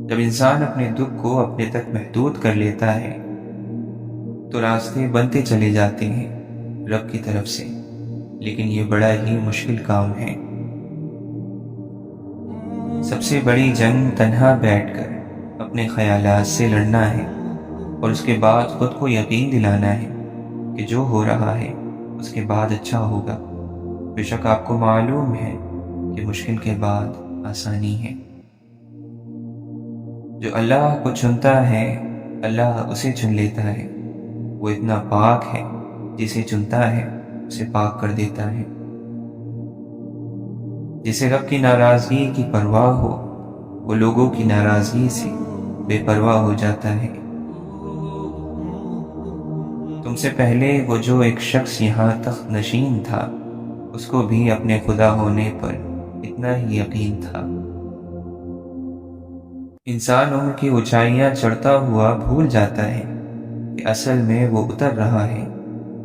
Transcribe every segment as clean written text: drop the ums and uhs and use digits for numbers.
جب انسان اپنے دکھ کو اپنے تک محدود کر لیتا ہے تو راستے بنتے چلے جاتے ہیں رب کی طرف سے، لیکن یہ بڑا ہی مشکل کام ہے۔ سب سے بڑی جنگ تنہا بیٹھ کر اپنے خیالات سے لڑنا ہے، اور اس کے بعد خود کو یقین دلانا ہے کہ جو ہو رہا ہے اس کے بعد اچھا ہوگا۔ بے شک آپ کو معلوم ہے کہ مشکل کے بعد آسانی ہے۔ جو اللہ کو چنتا ہے اللہ اسے چن لیتا ہے۔ وہ اتنا پاک ہے، جسے چنتا ہے اسے پاک کر دیتا ہے۔ جسے رب کی ناراضگی کی پرواہ ہو وہ لوگوں کی ناراضگی سے بے پرواہ ہو جاتا ہے۔ تم سے پہلے وہ جو ایک شخص یہاں تخت نشین تھا، اس کو بھی اپنے خدا ہونے پر اتنا ہی یقین تھا۔ انسان عمر کی اونچائیاں چڑھتا ہوا بھول جاتا ہے کہ اصل میں وہ اتر رہا ہے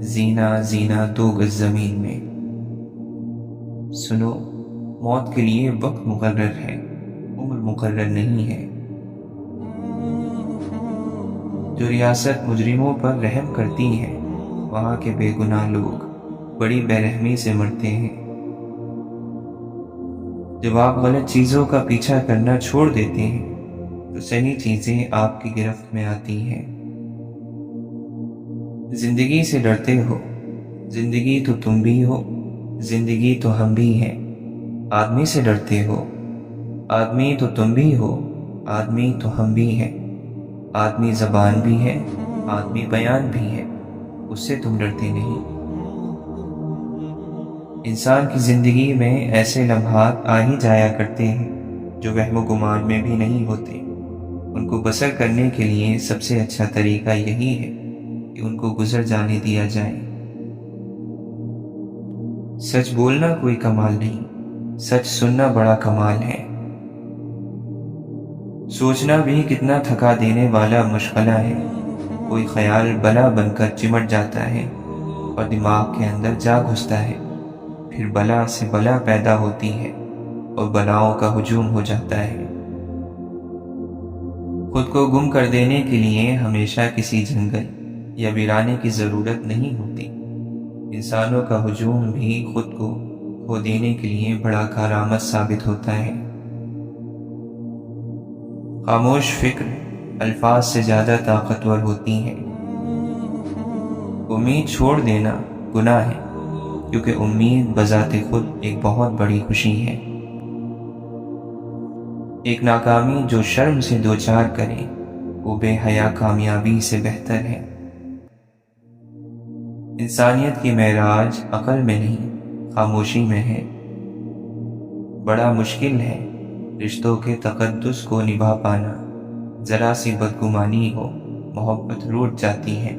زینہ زینہ 2 گز زمین میں۔ سنو، موت کے لیے وقت مقرر ہے، عمر مقرر نہیں ہے۔ جو ریاست مجرموں پر رحم کرتی ہے، وہاں کے بے گناہ لوگ بڑی بے رحمی سے مرتے ہیں۔ جب آپ غلط چیزوں کا پیچھا کرنا چھوڑ دیتے ہیں تو صحیح چیزیں آپ کی گرفت میں آتی ہیں۔ زندگی سے ڈرتے ہو، زندگی تو تم بھی ہو، زندگی تو ہم بھی ہیں۔ آدمی سے ڈرتے ہو، آدمی تو تم بھی ہو، آدمی تو ہم بھی ہیں۔ آدمی زبان بھی ہے، آدمی بیان بھی ہے، اس سے تم ڈرتے نہیں۔ انسان کی زندگی میں ایسے لمحات آ ہی جایا کرتے ہیں جو وہم و گمان میں بھی نہیں ہوتے۔ ان کو بسر کرنے کے لیے سب سے اچھا طریقہ یہی ہے کہ ان کو گزر جانے دیا جائے۔ سچ بولنا کوئی کمال نہیں، سچ سننا بڑا کمال ہے۔ سوچنا بھی کتنا تھکا دینے والا مشغلہ ہے۔ کوئی خیال بلا بن کر چمٹ جاتا ہے اور دماغ کے اندر جا گھستا ہے، پھر بلا سے بلا پیدا ہوتی ہے اور بلاؤں کا ہجوم ہو جاتا ہے۔ خود کو گم کر دینے کے لیے ہمیشہ کسی جنگل یا ویرانے کی ضرورت نہیں ہوتی۔ انسانوں کا ہجوم بھی خود کو کھو دینے کے لیے بڑا کارآمد ثابت ہوتا ہے۔ خاموش فکر الفاظ سے زیادہ طاقتور ہوتی ہیں۔ امید چھوڑ دینا گناہ ہے، کیونکہ امید بذات خود ایک بہت بڑی خوشی ہے۔ ایک ناکامی جو شرم سے دوچار کرے وہ بے حیا کامیابی سے بہتر ہے۔ انسانیت کی معراج عقل میں نہیں خاموشی میں ہے۔ بڑا مشکل ہے رشتوں کے تقدس کو نبھا پانا۔ ذرا سی بدگمانی ہو محبت روٹ جاتی ہے۔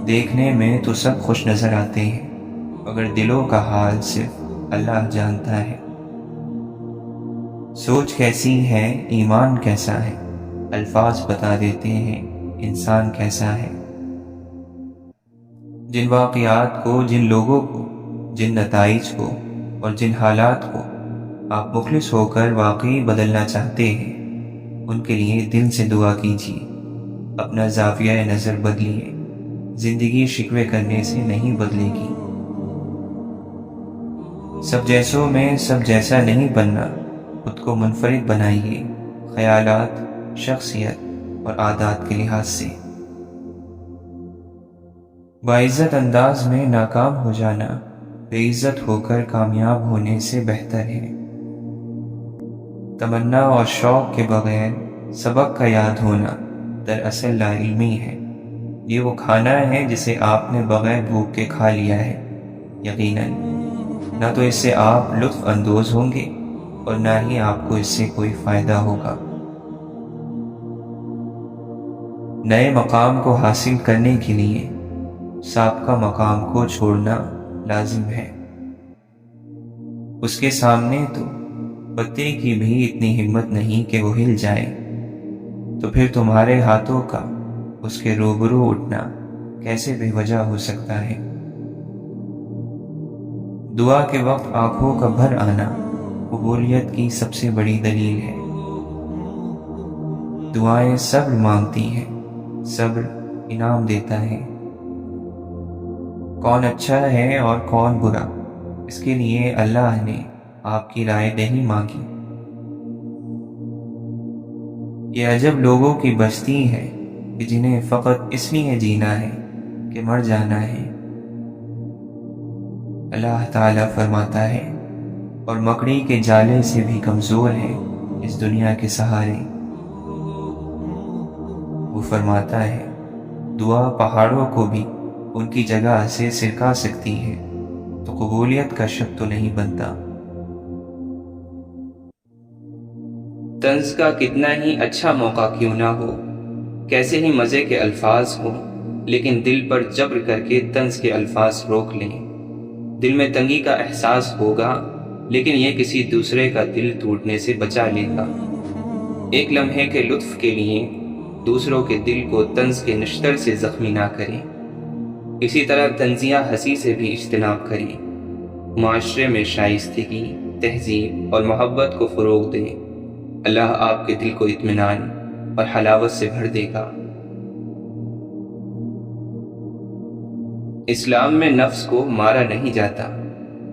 دیکھنے میں تو سب خوش نظر آتے ہیں، مگر دلوں کا حال صرف اللہ جانتا ہے۔ سوچ کیسی ہے ایمان کیسا ہے، الفاظ بتا دیتے ہیں انسان کیسا ہے۔ جن واقعات کو، جن لوگوں کو، جن نتائج کو اور جن حالات کو آپ مخلص ہو کر واقعی بدلنا چاہتے ہیں، ان کے لیے دل سے دعا کیجیے۔ اپنا زاویہ نظر بدلیے۔ زندگی شکوے کرنے سے نہیں بدلے گی۔ سب جیسوں میں سب جیسا نہیں بننا، خود کو منفرد بنائیے، خیالات، شخصیت اور عادات کے لحاظ سے۔ باعزت انداز میں ناکام ہو جانا بے عزت ہو کر کامیاب ہونے سے بہتر ہے۔ تمنا اور شوق کے بغیر سبق کا یاد ہونا دراصل لا علمی ہے۔ یہ وہ کھانا ہے جسے آپ نے بغیر بھوک کے کھا لیا ہے۔ یقیناً نہ تو اس سے آپ لطف اندوز ہوں گے اور نہ ہی آپ کو اس سے کوئی فائدہ ہوگا۔ نئے مقام کو حاصل کرنے کے لیے سابقہ مقام کو چھوڑنا لازم ہے۔ اس کے سامنے تو پتے کی بھی اتنی ہمت نہیں کہ وہ ہل جائے، تو پھر تمہارے ہاتھوں کا اس کے روبرو اٹھنا کیسے بے وجہ ہو سکتا ہے؟ دعا کے وقت آنکھوں کا بھر آنا قبولیت کی سب سے بڑی دلیل ہے۔ دعائیں صبر مانگتی ہیں، صبر انعام دیتا ہے۔ کون اچھا ہے اور کون برا، اس کے لیے اللہ نے آپ کی رائے دہی مانگی۔ یہ عجب لوگوں کی بستی ہے کہ جنہیں فقط اس لیے جینا ہے کہ مر جانا ہے۔ اللہ تعالیٰ فرماتا ہے، اور مکڑی کے جالے سے بھی کمزور ہے اس دنیا کے سہارے۔ وہ فرماتا ہے، دعا پہاڑوں کو بھی ان کی جگہ سے سرکا سکتی ہے، تو قبولیت کا شک تو نہیں بنتا۔ طنز کا کتنا ہی اچھا موقع کیوں نہ ہو، کیسے ہی مزے کے الفاظ ہوں، لیکن دل پر جبر کر کے طنز کے الفاظ روک لیں۔ دل میں تنگی کا احساس ہوگا، لیکن یہ کسی دوسرے کا دل ٹوٹنے سے بچا لے گا۔ ایک لمحے کے لطف کے لیے دوسروں کے دل کو طنز کے نشتر سے زخمی نہ کریں۔ اسی طرح طنزیہ ہنسی سے بھی اجتناب کریں۔ معاشرے میں شائستگی، تہذیب اور محبت کو فروغ دیں۔ اللہ آپ کے دل کو اطمینان اور حلاوت سے بھر دے گا۔ اسلام میں نفس کو مارا نہیں جاتا،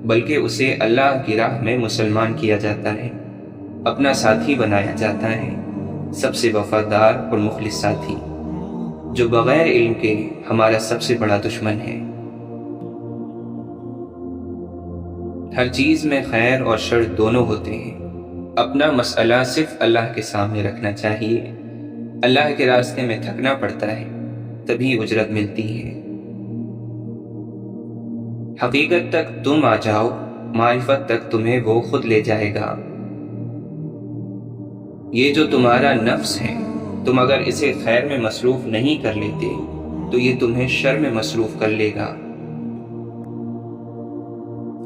بلکہ اسے اللہ کی راہ میں مسلمان کیا جاتا ہے، اپنا ساتھی بنایا جاتا ہے، سب سے وفادار اور مخلص ساتھی، جو بغیر علم کے ہمارا سب سے بڑا دشمن ہے۔ ہر چیز میں خیر اور شر دونوں ہوتے ہیں۔ اپنا مسئلہ صرف اللہ کے سامنے رکھنا چاہیے۔ اللہ کے راستے میں تھکنا پڑتا ہے، تبھی اجرت ملتی ہے۔ حقیقت تک تم آ جاؤ، معرفت تک تمہیں وہ خود لے جائے گا۔ یہ جو تمہارا نفس ہے، تم اگر اسے خیر میں مصروف نہیں کر لیتے تو یہ تمہیں شر میں مصروف کر لے گا۔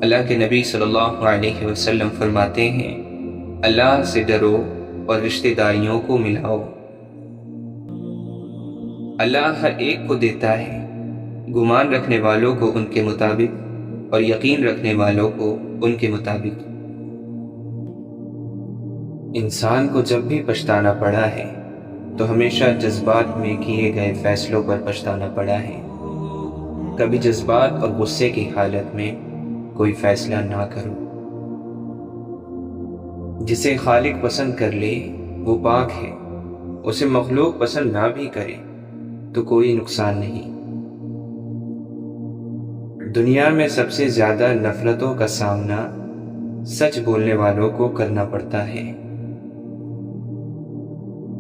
اللہ کے نبی صلی اللہ علیہ وسلم فرماتے ہیں، اللہ سے ڈرو اور رشتہ داریوں کو ملاؤ۔ اللہ ہر ایک کو دیتا ہے، گمان رکھنے والوں کو ان کے مطابق اور یقین رکھنے والوں کو ان کے مطابق۔ انسان کو جب بھی پچھتانا پڑا ہے تو ہمیشہ جذبات میں کیے گئے فیصلوں پر پچھتانا پڑا ہے۔ کبھی جذبات اور غصے کی حالت میں کوئی فیصلہ نہ کرو۔ جسے خالق پسند کر لے وہ پاک ہے، اسے مخلوق پسند نہ بھی کرے تو کوئی نقصان نہیں۔ دنیا میں سب سے زیادہ نفرتوں کا سامنا سچ بولنے والوں کو کرنا پڑتا ہے۔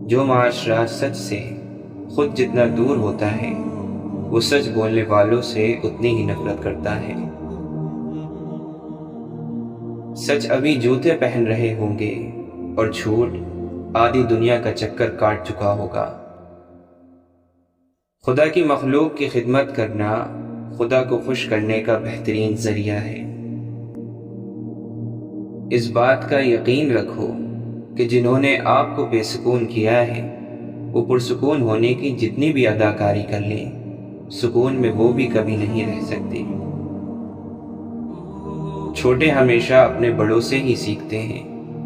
جو معاشرہ سچ سے خود جتنا دور ہوتا ہے، وہ سچ بولنے والوں سے اتنی ہی نفرت کرتا ہے۔ سچ ابھی جوتے پہن رہے ہوں گے اور جھوٹ آدھی دنیا کا چکر کاٹ چکا ہوگا۔ خدا کی مخلوق کی خدمت کرنا خدا کو خوش کرنے کا بہترین ذریعہ ہے۔ اس بات کا یقین رکھو کہ جنہوں نے آپ کو بے سکون کیا ہے، وہ پرسکون ہونے کی جتنی بھی اداکاری کر لیں، سکون میں وہ بھی کبھی نہیں رہ سکتے۔ چھوٹے ہمیشہ اپنے بڑوں سے ہی سیکھتے ہیں،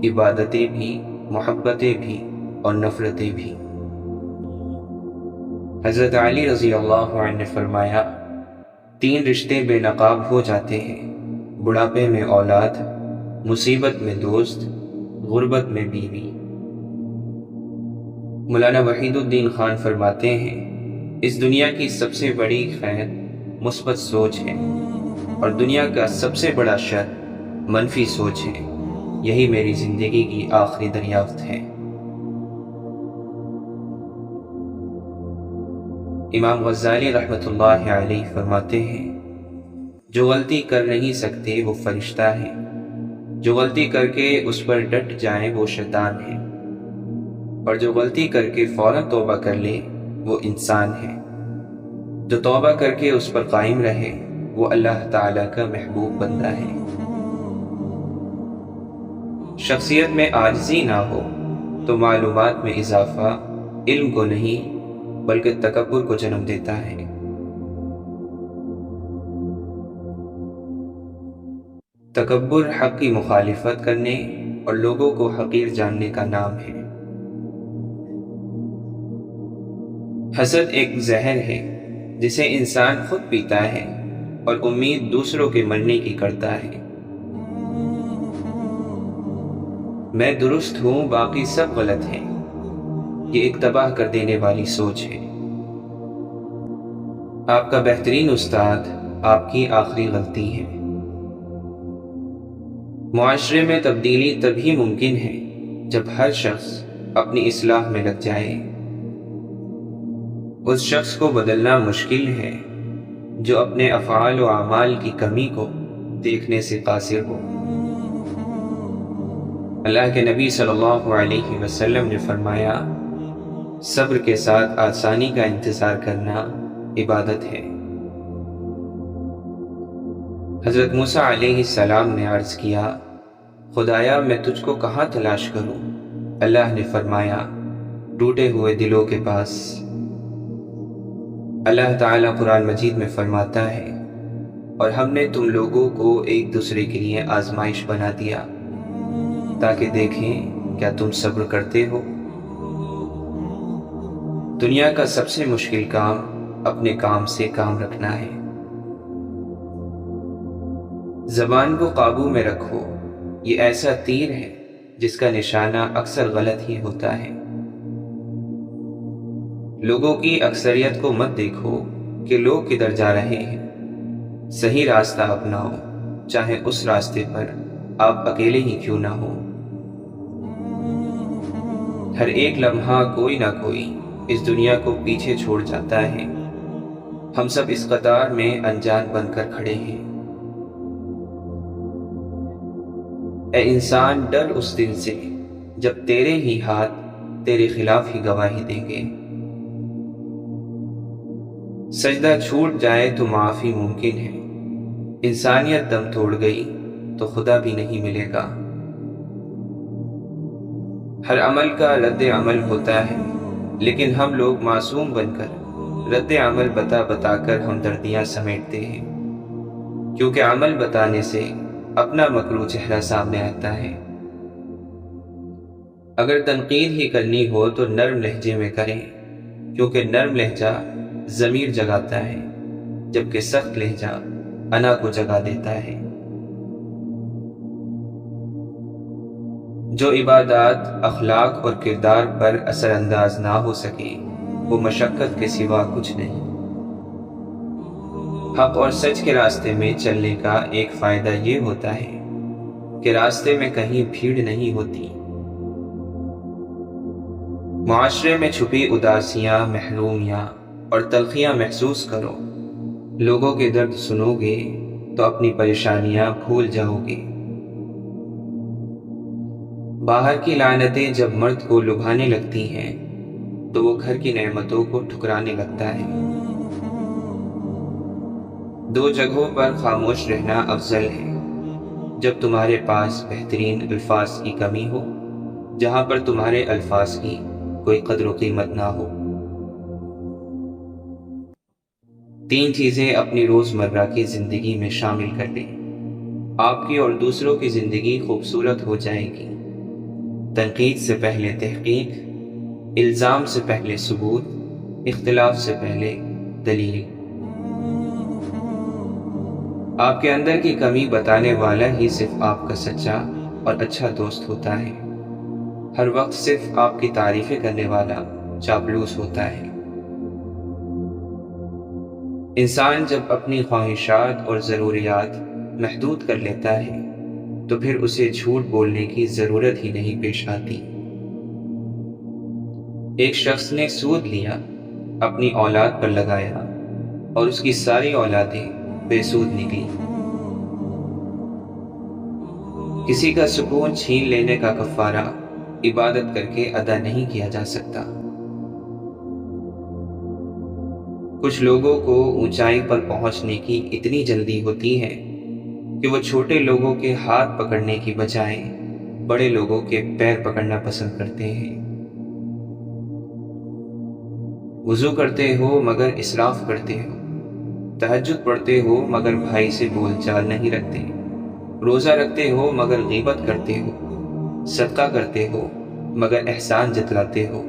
عبادتیں بھی، محبتیں بھی اور نفرتیں بھی۔ حضرت علی رضی اللہ عنہ نے فرمایا، 3 رشتے بے نقاب ہو جاتے ہیں، بڑھاپے میں اولاد، مصیبت میں دوست، غربت میں بیوی۔ مولانا وحید الدین خان فرماتے ہیں، اس دنیا کی سب سے بڑی خیر مثبت سوچ ہے، اور دنیا کا سب سے بڑا شر منفی سوچ ہے۔ یہی میری زندگی کی آخری دریافت ہے۔ امام غزالی رحمۃ اللہ علیہ فرماتے ہیں، جو غلطی کر نہیں سکتے وہ فرشتہ ہے، جو غلطی کر کے اس پر ڈٹ جائیں وہ شیطان ہے، اور جو غلطی کر کے فوراً توبہ کر لے وہ انسان ہے، جو توبہ کر کے اس پر قائم رہے وہ اللہ تعالیٰ کا محبوب بندہ ہے۔ شخصیت میں عاجزی نہ ہو تو معلومات میں اضافہ علم کو نہیں بلکہ تکبر کو جنم دیتا ہے۔ تکبر حق کی مخالفت کرنے اور لوگوں کو حقیر جاننے کا نام ہے۔ حسد ایک زہر ہے جسے انسان خود پیتا ہے اور امید دوسروں کے مرنے کی کرتا ہے۔ میں درست ہوں باقی سب غلط ہیں، یہ ایک تباہ کر دینے والی سوچ ہے۔ آپ کا بہترین استاد آپ کی آخری غلطی ہے۔ معاشرے میں تبدیلی تبھی ممکن ہے جب ہر شخص اپنی اصلاح میں لگ جائے۔ اس شخص کو بدلنا مشکل ہے جو اپنے افعال و اعمال کی کمی کو دیکھنے سے قاصر ہو۔ اللہ کے نبی صلی اللہ علیہ وسلم نے فرمایا، صبر کے ساتھ آسانی کا انتظار کرنا عبادت ہے۔ حضرت موسیٰ علیہ السلام نے عرض کیا، خدایا میں تجھ کو کہاں تلاش کروں؟ اللہ نے فرمایا، ٹوٹے ہوئے دلوں کے پاس۔ اللہ تعالیٰ قرآن مجید میں فرماتا ہے، اور ہم نے تم لوگوں کو ایک دوسرے کے لیے آزمائش بنا دیا تاکہ دیکھیں کیا تم صبر کرتے ہو۔ دنیا کا سب سے مشکل کام اپنے کام سے کام رکھنا ہے۔ زبان کو قابو میں رکھو، یہ ایسا تیر ہے جس کا نشانہ اکثر غلط ہی ہوتا ہے۔ لوگوں کی اکثریت کو مت دیکھو کہ لوگ کدھر جا رہے ہیں، صحیح راستہ اپناؤ، چاہے اس راستے پر آپ اکیلے ہی کیوں نہ ہو۔ ہر ایک لمحہ کوئی نہ کوئی اس دنیا کو پیچھے چھوڑ جاتا ہے، ہم سب اس قطار میں انجان بن کر کھڑے ہیں۔ اے انسان، ڈر اس دن سے جب تیرے ہی ہاتھ تیرے خلاف ہی گواہی دیں گے۔ سجدہ چھوٹ جائے تو معافی ممکن ہے، انسانیت دم توڑ گئی تو خدا بھی نہیں ملے گا۔ ہر عمل کا رد عمل ہوتا ہے، لیکن ہم لوگ معصوم بن کر رد عمل بتا بتا کر ہمدردیاں سمیٹتے ہیں، کیونکہ عمل بتانے سے اپنا مکروہ چہرہ سامنے آتا ہے۔ اگر تنقید ہی کرنی ہو تو نرم لہجے میں کریں، کیونکہ نرم لہجہ ضمیر جگاتا ہے، جبکہ سخت لہجہ انا کو جگا دیتا ہے۔ جو عبادات اخلاق اور کردار پر اثر انداز نہ ہو سکے وہ مشقت کے سوا کچھ نہیں۔ حق اور سچ کے راستے میں چلنے کا ایک فائدہ یہ ہوتا ہے کہ راستے میں کہیں بھیڑ نہیں ہوتی۔ معاشرے میں چھپی اداسیاں، محرومیاں اور تلخیاں محسوس کرو، لوگوں کے درد سنو گے تو اپنی پریشانیاں بھول جاؤ گے۔ باہر کی لعنتیں جب مرد کو لبھانے لگتی ہیں تو وہ گھر کی نعمتوں کو ٹھکرانے لگتا ہے۔ دو جگہوں پر خاموش رہنا افضل ہے، جب تمہارے پاس بہترین الفاظ کی کمی ہو، جہاں پر تمہارے الفاظ کی کوئی قدر و قیمت نہ ہو۔ 3 چیزیں اپنی روزمرہ کی زندگی میں شامل کر لیں، آپ کی اور دوسروں کی زندگی خوبصورت ہو جائے گی۔ تنقید سے پہلے تحقیق، الزام سے پہلے ثبوت، اختلاف سے پہلے دلیل۔ آپ کے اندر کی کمی بتانے والا ہی صرف آپ کا سچا اور اچھا دوست ہوتا ہے، ہر وقت صرف آپ کی تعریفیں کرنے والا چاپلوس ہوتا ہے۔ انسان جب اپنی خواہشات اور ضروریات محدود کر لیتا ہے تو پھر اسے جھوٹ بولنے کی ضرورت ہی نہیں پیش آتی۔ ایک شخص نے سود لیا، اپنی اولاد پر لگایا اور اس کی ساری اولادیں بے سود نکلی۔ کسی کا سکون چھین لینے کا کفارہ عبادت کر کے ادا نہیں کیا جا سکتا۔ کچھ لوگوں کو اونچائی پر پہنچنے کی اتنی جلدی ہوتی ہے کہ وہ چھوٹے لوگوں کے ہاتھ پکڑنے کی بجائے بڑے لوگوں کے پیر پکڑنا پسند کرتے ہیں۔ وضو کرتے ہو مگر اسراف کرتے ہو، تہجد پڑھتے ہو مگر بھائی سے بول چال نہیں رکھتے، روزہ رکھتے ہو مگر غیبت کرتے ہو، صدقہ کرتے ہو مگر احسان جتلاتے ہو۔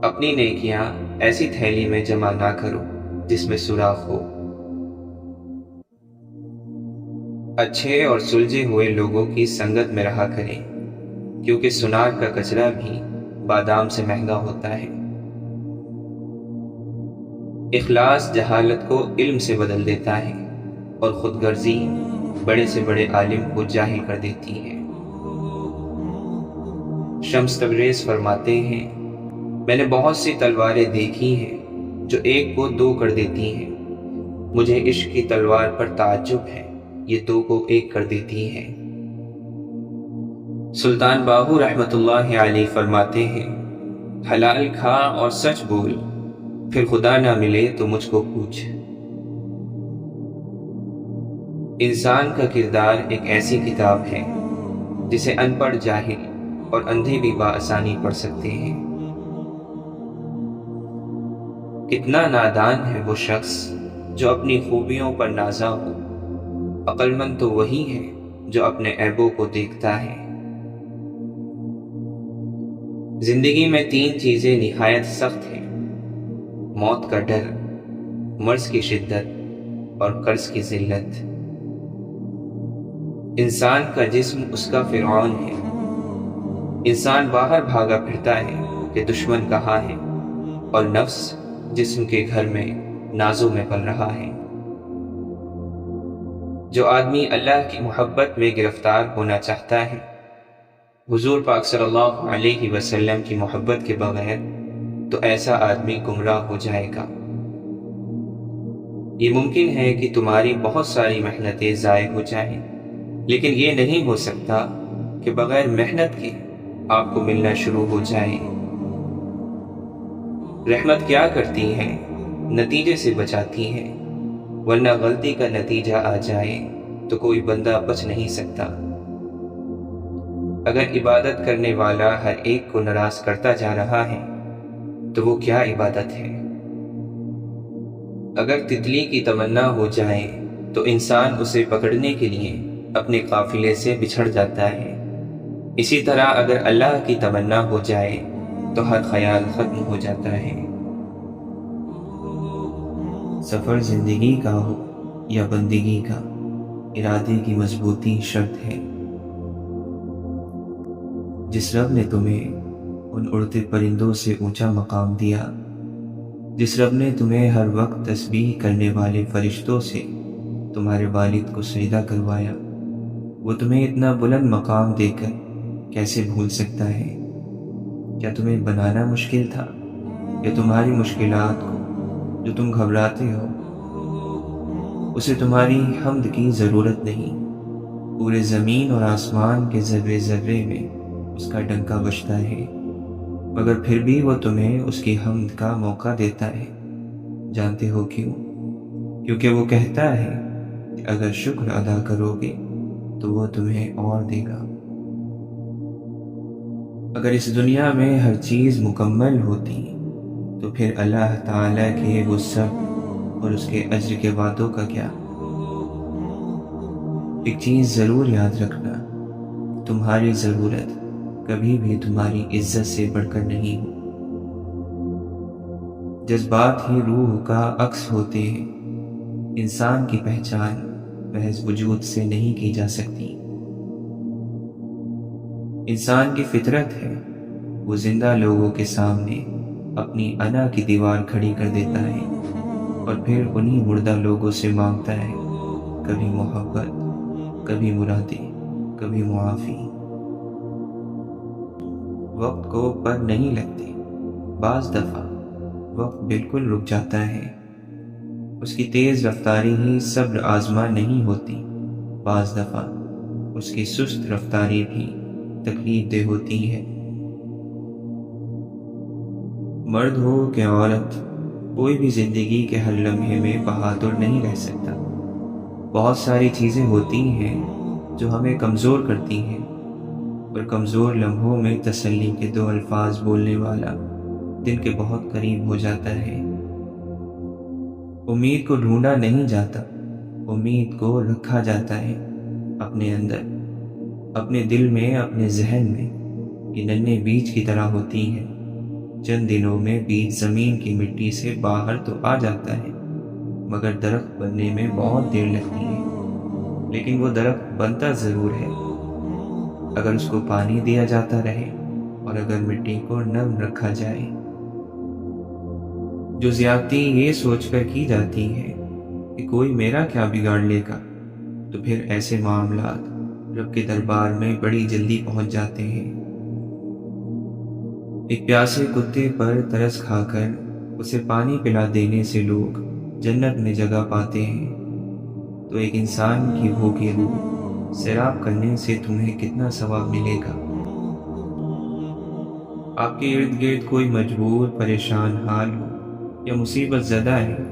اپنی نیکیاں ایسی تھیلی میں جمع نہ کرو جس میں سوراخ ہو۔ اچھے اور سلجھے ہوئے لوگوں کی سنگت میں رہا کریں، کیونکہ سنار کا کچرا بھی بادام سے مہنگا ہوتا ہے۔ اخلاص جہالت کو علم سے بدل دیتا ہے، اور خود غرضی بڑے سے بڑے عالم کو جاہل کر دیتی ہے۔ شمس تبریز فرماتے ہیں، میں نے بہت سی تلواریں دیکھی ہیں جو ایک کو دو کر دیتی ہیں، مجھے عشق کی تلوار پر تعجب ہے، یہ دو کو ایک کر دیتی ہے۔ سلطان باہو رحمۃ اللہ علیہ فرماتے ہیں، حلال کھا اور سچ بول، پھر خدا نہ ملے تو مجھ کو پوچھ۔ انسان کا کردار ایک ایسی کتاب ہے جسے ان پڑھ جاہل اور اندھے بھی بآسانی پڑھ سکتے ہیں۔ کتنا نادان ہے وہ شخص جو اپنی خوبیوں پر نازا ہو، عقل مند تو وہی ہے جو اپنے عیبوں کو دیکھتا ہے۔ زندگی میں 3 چیزیں نہایت سخت ہیں: موت کا ڈر، مرض کی شدت اور قرض کی ذلت۔ انسان کا جسم اس کا فرعون ہے۔ انسان باہر بھاگا پھرتا ہے کہ دشمن کہاں ہے، اور نفس جسم کے گھر میں نازوں میں پل رہا ہے۔ جو آدمی اللہ کی محبت میں گرفتار ہونا چاہتا ہے، حضور پاک صلی اللہ علیہ وسلم کی محبت کے بغیر، تو ایسا آدمی گمراہ ہو جائے گا۔ یہ ممکن ہے کہ تمہاری بہت ساری محنتیں ضائع ہو جائیں، لیکن یہ نہیں ہو سکتا کہ بغیر محنت کے آپ کو ملنا شروع ہو جائے۔ رحمت کیا کرتی ہے؟ نتیجے سے بچاتی ہے، ورنہ غلطی کا نتیجہ آ جائے تو کوئی بندہ بچ نہیں سکتا۔ اگر عبادت کرنے والا ہر ایک کو ناراض کرتا جا رہا ہے تو وہ کیا عبادت ہے؟ اگر تتلی کی تمنا ہو جائے تو انسان اسے پکڑنے کے لیے اپنے قافلے سے بچھڑ جاتا ہے۔ اسی طرح اگر اللہ کی تمنا ہو جائے تو ہر خیال ختم ہو جاتا ہے۔ سفر زندگی کا ہو یا بندگی کا، ارادے کی مضبوطی شرط ہے۔ جس رب نے تمہیں ان اڑتے پرندوں سے اونچا مقام دیا، جس رب نے تمہیں ہر وقت تسبیح کرنے والے فرشتوں سے تمہارے والد کو سجدہ کروایا، وہ تمہیں اتنا بلند مقام دے کر کیسے بھول سکتا ہے؟ کیا تمہیں بنانا مشکل تھا، یا تمہاری مشکلات کو جو تم گھبراتے ہو اسے تمہاری حمد کی ضرورت نہیں؟ پورے زمین اور آسمان کے ذرے ذرے میں اس کا ڈنکا بجتا ہے، مگر پھر بھی وہ تمہیں اس کی حمد کا موقع دیتا ہے۔ جانتے ہو کیوں؟ کیونکہ وہ کہتا ہے کہ اگر شکر ادا کرو گے تو وہ تمہیں اور دے گا۔ اگر اس دنیا میں ہر چیز مکمل ہوتی تو پھر اللہ تعالیٰ کے وسعت اور اس کے اجر کے وعدوں کا کیا؟ ایک چیز ضرور یاد رکھنا، تمہاری ضرورت کبھی بھی تمہاری عزت سے بڑھ کر نہیں ہو۔ جذبات ہی روح کا عکس ہوتے ہیں، انسان کی پہچان محض وجود سے نہیں کی جا سکتی۔ انسان کی فطرت ہے وہ زندہ لوگوں کے سامنے اپنی انا کی دیوار کھڑی کر دیتا ہے، اور پھر انہی مردہ لوگوں سے مانگتا ہے کبھی محبت، کبھی مرادیں، کبھی معافی۔ وقت کو پر نہیں لگتے، بعض دفعہ وقت بالکل رک جاتا ہے۔ اس کی تیز رفتاری ہی صبر آزما نہیں ہوتی، بعض دفعہ اس کی سست رفتاری بھی تکلیف دہ ہوتی ہے۔ مرد ہو کہ عورت، کوئی بھی زندگی کے ہر لمحے میں بہادر نہیں رہ سکتا۔ بہت ساری چیزیں ہوتی ہیں جو ہمیں کمزور کرتی ہیں، اور کمزور لمحوں میں تسلی کے 2 الفاظ بولنے والا دل کے بہت قریب ہو جاتا ہے۔ امید کو ڈھونڈا نہیں جاتا، امید کو رکھا جاتا ہے۔ اپنے اندر، اپنے دل میں، اپنے ذہن میں یہ ننھے بیج کی طرح ہوتی ہیں۔ چند دنوں میں بیج زمین کی مٹی سے باہر تو آ جاتا ہے، مگر درخت بننے میں بہت دیر لگتی ہے۔ لیکن وہ درخت بنتا ضرور ہے اگر اس کو پانی دیا جاتا رہے اور اگر مٹی کو نرم رکھا جائے۔ جو زیادتی یہ سوچ کر کی جاتی ہے کہ کوئی میرا کیا بگاڑ لے گا، تو پھر ایسے معاملات رب کے دربار میں بڑی جلدی پہنچ جاتے ہیں۔ ایک پیاسے کتے پر ترس کھا کر اسے پانی پلا دینے سے لوگ جنت میں جگہ پاتے ہیں، تو ایک انسان کی بھوکی روح سیراب کرنے سے تمہیں کتنا ثواب ملے گا۔ آپ کے ارد گرد کوئی مجبور، پریشان حال ہو یا مصیبت زدہ ہے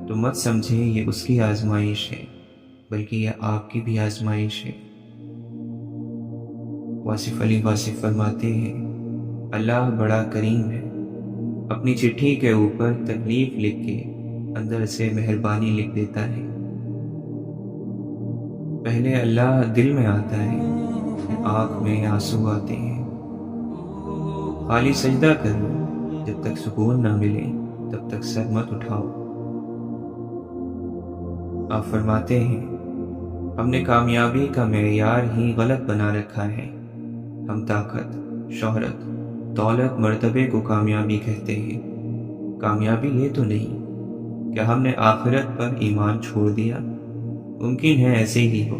تو مت سمجھیں یہ اس کی آزمائش ہے، بلکہ یہ آپ کی بھی آزمائش ہے۔ واصف علی واصف فرماتے ہیں، اللہ بڑا کریم ہے، اپنی چٹھی کے اوپر تکلیف لکھ کے اندر سے مہربانی لکھ دیتا ہے۔ پہلے اللہ دل میں آتا ہے، پھر آنکھ میں آنسو آتے ہیں۔ خالی سجدہ کرو، جب تک سکون نہ ملے تب تک سر مت اٹھاؤ۔ آپ فرماتے ہیں، ہم نے کامیابی کا معیار ہی غلط بنا رکھا ہے۔ ہم طاقت، شہرت، دولت، مرتبے کو کامیابی کہتے ہیں۔ کامیابی یہ تو نہیں کہ ہم نے آخرت پر ایمان چھوڑ دیا۔ ممکن ہے ایسے ہی ہو۔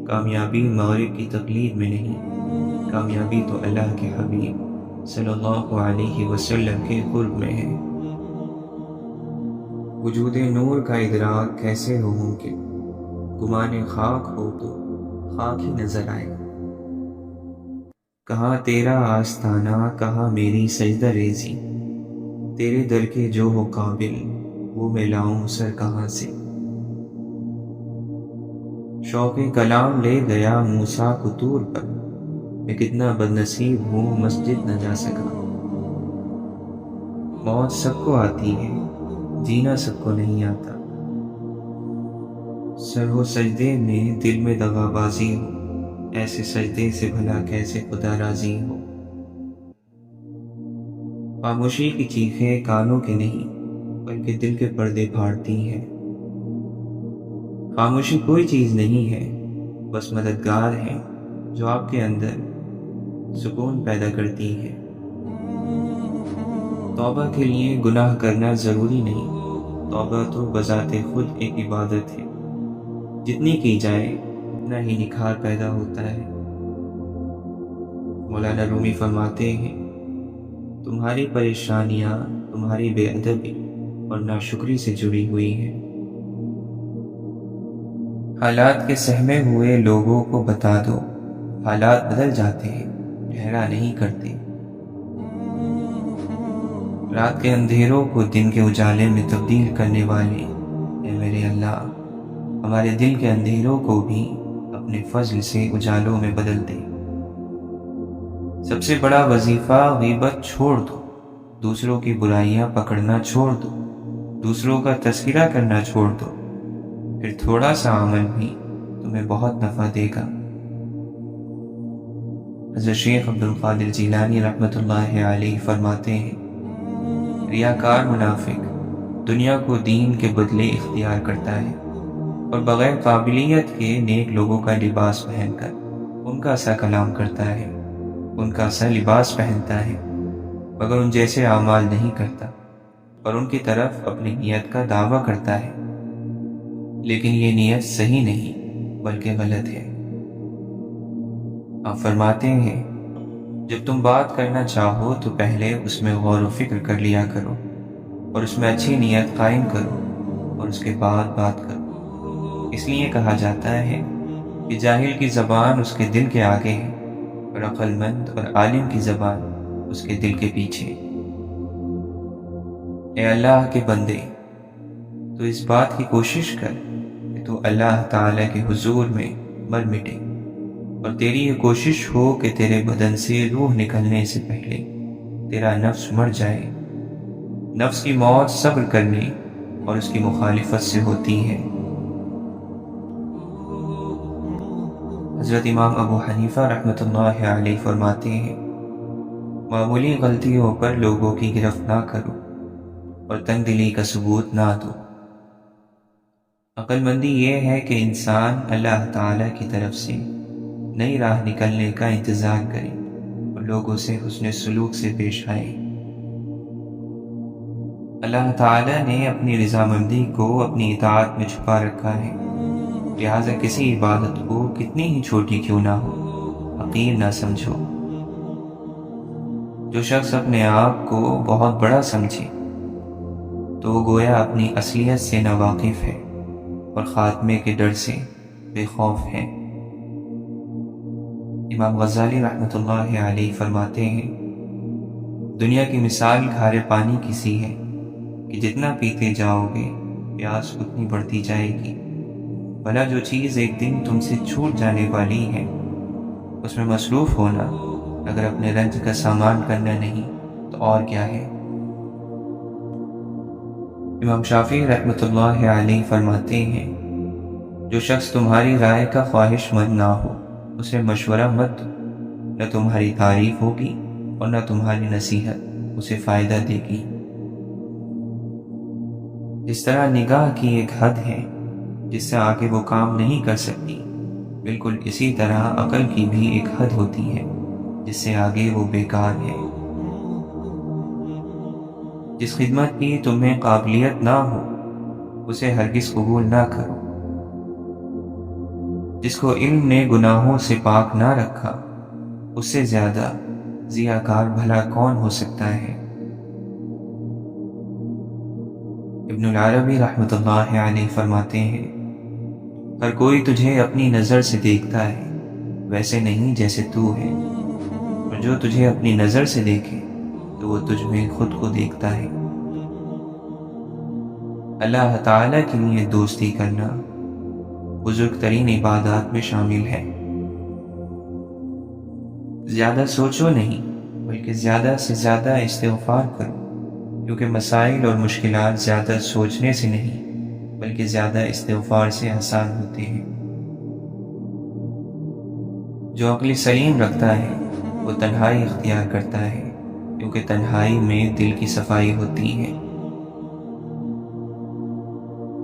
کامیابی مغرب کی تقلید میں نہیں، کامیابی تو اللہ کے حبیب صلی اللہ علیہ وسلم کے قرب میں ہے۔ وجود نور کا ادراک کیسے ہو ممکن، گمان خاک ہو تو خاک ہی نظر آئے۔ کہاں تیرا آستانہ، کہاں میری سجدہ ریزی، تیرے در کے جو ہو قابل وہ میں لاؤں سر کہاں سے۔ شوق کلام لے گیا موسیٰ کو طور پر، میں کتنا بد نصیب ہوں مسجد نہ جا سکا۔ موت سب کو آتی ہے، جینا سب کو نہیں آتا۔ سر ہو سجدے میں دل میں دغا بازی ہو، ایسے سجدے سے بھلا کیسے خدا راضی ہو۔ خاموشی کی چیخیں کانوں کے نہیں بلکہ دل کے پردے پھاڑتی ہیں۔ خاموشی کوئی چیز نہیں ہے، بس مددگار ہے جو آپ کے اندر سکون پیدا کرتی ہے۔ توبہ کے لیے گناہ کرنا ضروری نہیں، توبہ تو بذات خود ایک عبادت ہے، جتنی کی جائے اتنا ہی نکھار پیدا ہوتا ہے۔ مولانا رومی فرماتے ہیں، تمہاری پریشانیاں تمہاری بے ادبی اور ناشکری سے جڑی ہوئی ہیں۔ حالات کے سہمے ہوئے لوگوں کو بتا دو، حالات بدل جاتے ہیں، ٹھہرا نہیں کرتے۔ رات کے اندھیروں کو دن کے اجالے میں تبدیل کرنے والے اے میرے اللہ، ہمارے دل کے اندھیروں کو بھی اپنے فضل سے اجالوں میں بدل دے۔ سب سے بڑا وظیفہ غیبت چھوڑ دو، دوسروں کی برائیاں پکڑنا چھوڑ دو، دوسروں کا تذکرہ کرنا چھوڑ دو، پھر تھوڑا سا عمل بھی تمہیں بہت نفع دے گا۔ حضرت شیخ عبد القادر جیلانی رحمۃ اللہ علیہ فرماتے ہیں، ریاکار منافق دنیا کو دین کے بدلے اختیار کرتا ہے اور بغیر قابلیت کے نیک لوگوں کا لباس پہن کر ان کا سا کلام کرتا ہے، ان کا سا لباس پہنتا ہے، مگر ان جیسے اعمال نہیں کرتا اور ان کی طرف اپنی نیت کا دعویٰ کرتا ہے، لیکن یہ نیت صحیح نہیں بلکہ غلط ہے۔ آپ فرماتے ہیں، جب تم بات کرنا چاہو تو پہلے اس میں غور و فکر کر لیا کرو اور اس میں اچھی نیت قائم کرو اور اس کے بعد بات کرو۔ اس لیے کہا جاتا ہے کہ جاہل کی زبان اس کے دل کے آگے ہے اور عقل مند اور عالم کی زبان اس کے دل کے پیچھے۔ اے اللہ کے بندے، تو اس بات کی کوشش کر کہ تو اللہ تعالیٰ کے حضور میں مر مٹے، اور تیری یہ کوشش ہو کہ تیرے بدن سے روح نکلنے سے پہلے تیرا نفس مر جائے۔ نفس کی موت صبر کرنے اور اس کی مخالفت سے ہوتی ہے۔ حضرت امام ابو حنیفہ رحمۃ اللہ علیہ فرماتے ہیں، معمولی غلطیوں پر لوگوں کی گرفت نہ کرو اور تنگ دلی کا ثبوت نہ دو۔ عقل مندی یہ ہے کہ انسان اللہ تعالیٰ کی طرف سے نئی راہ نکلنے کا انتظار کرے اور لوگوں سے حسن سلوک سے پیش آئے۔ اللہ تعالیٰ نے اپنی رضامندی کو اپنی اطاعت میں چھپا رکھا ہے، لہٰذا کسی عبادت کو کتنی ہی چھوٹی کیوں نہ ہو حقیر نہ سمجھو۔ جو شخص اپنے آپ کو بہت بڑا سمجھے تو وہ گویا اپنی اصلیت سے ناواقف ہے اور خاتمے کے ڈر سے بے خوف ہے۔ امام غزالی رحمۃ اللہ علیہ فرماتے ہیں، دنیا کی مثال کھارے پانی کی سی ہے کہ جتنا پیتے جاؤ گے پیاس اتنی بڑھتی جائے گی، بھلا جو چیز ایک دن تم سے چھوٹ جانے والی ہے اس میں مصروف ہونا اگر اپنے رنج کا سامان کرنا نہیں تو اور کیا ہے۔ امام شافعی رحمۃ اللہ علیہ فرماتے ہیں، جو شخص تمہاری رائے کا خواہش مند نہ ہو اسے مشورہ مت دو، نہ تمہاری تعریف ہوگی اور نہ تمہاری نصیحت اسے فائدہ دے گی۔ جس طرح نگاہ کی ایک حد ہے جس سے آگے وہ کام نہیں کر سکتی، بالکل اسی طرح عقل کی بھی ایک حد ہوتی ہے جس سے آگے وہ بیکار ہے۔ جس خدمت کی تمہیں قابلیت نہ ہو اسے ہرگز قبول نہ کرو۔ جس کو علم نے گناہوں سے پاک نہ رکھا اس سے زیادہ ضیاءکار بھلا کون ہو سکتا ہے۔ ابن العربی رحمۃ اللہ علیہ فرماتے ہیں، ہر کوئی تجھے اپنی نظر سے دیکھتا ہے ویسے نہیں جیسے تو ہے، اور جو تجھے اپنی نظر سے دیکھے تو وہ تجھ میں خود کو دیکھتا ہے۔ اللہ تعالیٰ کے لیے دوستی کرنا بزرگ ترین عبادات میں شامل ہے۔ زیادہ سوچو نہیں بلکہ زیادہ سے زیادہ استغفار کرو، کیونکہ مسائل اور مشکلات زیادہ سوچنے سے نہیں بلکہ زیادہ استغفار سے آسان ہوتے ہیں۔ جو عقل سلیم رکھتا ہے وہ تنہائی اختیار کرتا ہے، کیونکہ تنہائی میں دل کی صفائی ہوتی ہے۔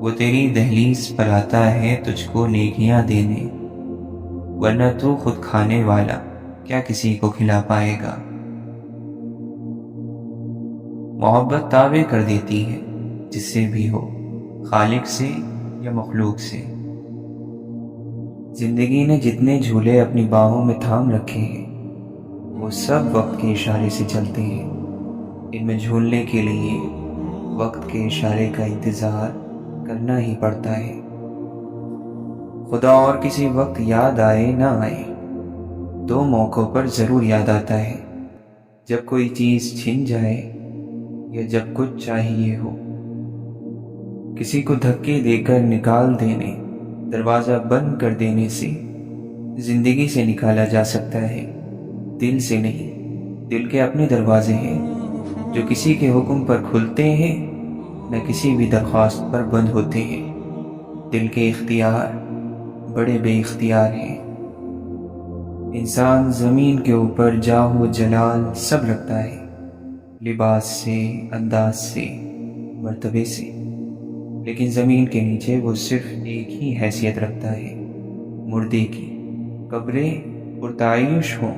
وہ تیری دہلیز پر آتا ہے تجھ کو نیکیاں دینے، ورنہ تو خود کھانے والا کیا کسی کو کھلا پائے گا۔ محبت تابع کر دیتی ہے جس سے بھی ہو، خالق سے یا مخلوق سے۔ زندگی نے جتنے جھولے اپنی باہوں میں تھام رکھے ہیں وہ سب وقت کے اشارے سے چلتے ہیں۔ ان میں جھولنے کے لیے وقت کے اشارے کا انتظار کرنا ہی پڑتا ہے۔ خدا اور کسی وقت یاد آئے نہ آئے، دو موقعوں پر ضرور یاد آتا ہے، جب کوئی چیز چھن جائے یا جب کچھ چاہیے ہو۔ کسی کو دھکے دے کر نکال دینے، دروازہ بند کر دینے سے زندگی سے نکالا جا سکتا ہے، دل سے نہیں۔ دل کے اپنے دروازے ہیں جو کسی کے حکم پر کھلتے ہیں نہ کسی بھی درخواست پر بند ہوتے ہیں۔ دل کے اختیار بڑے بے اختیار ہیں۔ انسان زمین کے اوپر جاہ و جلال سب رکھتا ہے، لباس سے، انداز سے، مرتبے سے، لیکن زمین کے نیچے وہ صرف ایک ہی حیثیت رکھتا ہے، مردے کی۔ قبریں پرتعیش ہوں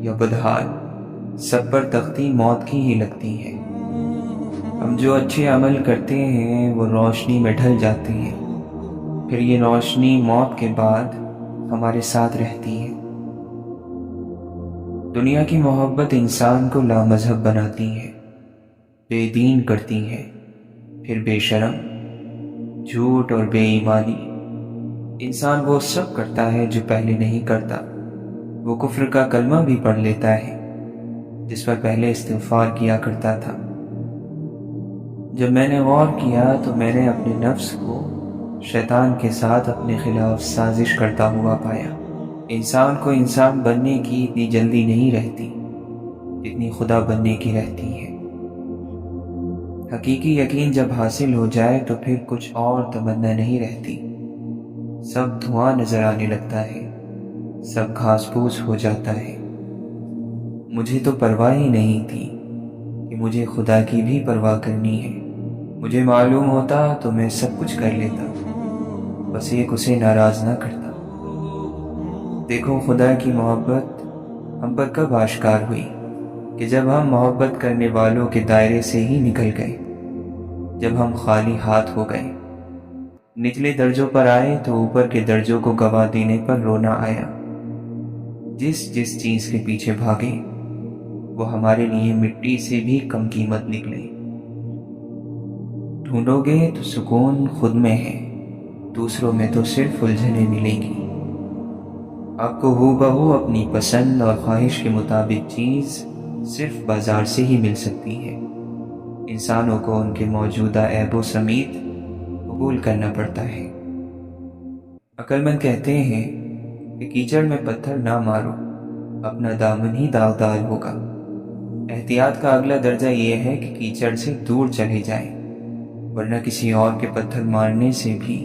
یا بدحال، سب پر تختی موت کی ہی لگتی ہے۔ ہم جو اچھے عمل کرتے ہیں وہ روشنی میں ڈھل جاتے ہیں، پھر یہ روشنی موت کے بعد ہمارے ساتھ رہتی ہے۔ دنیا کی محبت انسان کو لامذہب بناتی ہے، بے دین کرتی ہے، پھر بے شرم، جھوٹ اور بے ایمانی۔ انسان وہ سب کرتا ہے جو پہلے نہیں کرتا۔ وہ کفر کا کلمہ بھی پڑھ لیتا ہے جس پر پہلے استغفار کیا کرتا تھا۔ جب میں نے غور کیا تو میں نے اپنے نفس کو شیطان کے ساتھ اپنے خلاف سازش کرتا ہوا پایا۔ انسان کو انسان بننے کی اتنی جلدی نہیں رہتی جتنی خدا بننے کی رہتی ہے۔ حقیقی یقین جب حاصل ہو جائے تو پھر کچھ اور تمنا نہیں رہتی، سب دھواں نظر آنے لگتا ہے، سب گھاس پھوس ہو جاتا ہے۔ مجھے تو پرواہ ہی نہیں تھی کہ مجھے خدا کی بھی پرواہ کرنی ہے۔ مجھے معلوم ہوتا تو میں سب کچھ کر لیتا، بس ایک اسے ناراض نہ کرتا۔ دیکھو خدا کی محبت ہم پر کب آشکار ہوئی کہ جب ہم محبت کرنے والوں کے دائرے سے ہی نکل گئے، جب ہم خالی ہاتھ ہو گئے، نچلے درجوں پر آئے تو اوپر کے درجوں کو گوا دینے پر رونا آیا۔ جس چیز کے پیچھے بھاگے وہ ہمارے لیے مٹی سے بھی کم قیمت نکلے۔ ڈھونڈو گے تو سکون خود میں ہے، دوسروں میں تو صرف الجھنیں ملیں گی۔ آپ کو ہو بہو اپنی پسند اور خواہش کے مطابق چیز صرف بازار سے ہی مل سکتی ہے۔ انسانوں کو ان کے موجودہ عیب و سمیت قبول کرنا پڑتا ہے۔ عقل مند کہتے ہیں کہ کیچڑ میں پتھر نہ مارو، اپنا دامن ہی داغدار ہوگا۔ احتیاط کا اگلا درجہ یہ ہے کہ کیچڑ سے دور چلے جائیں، ورنہ کسی اور کے پتھر مارنے سے بھی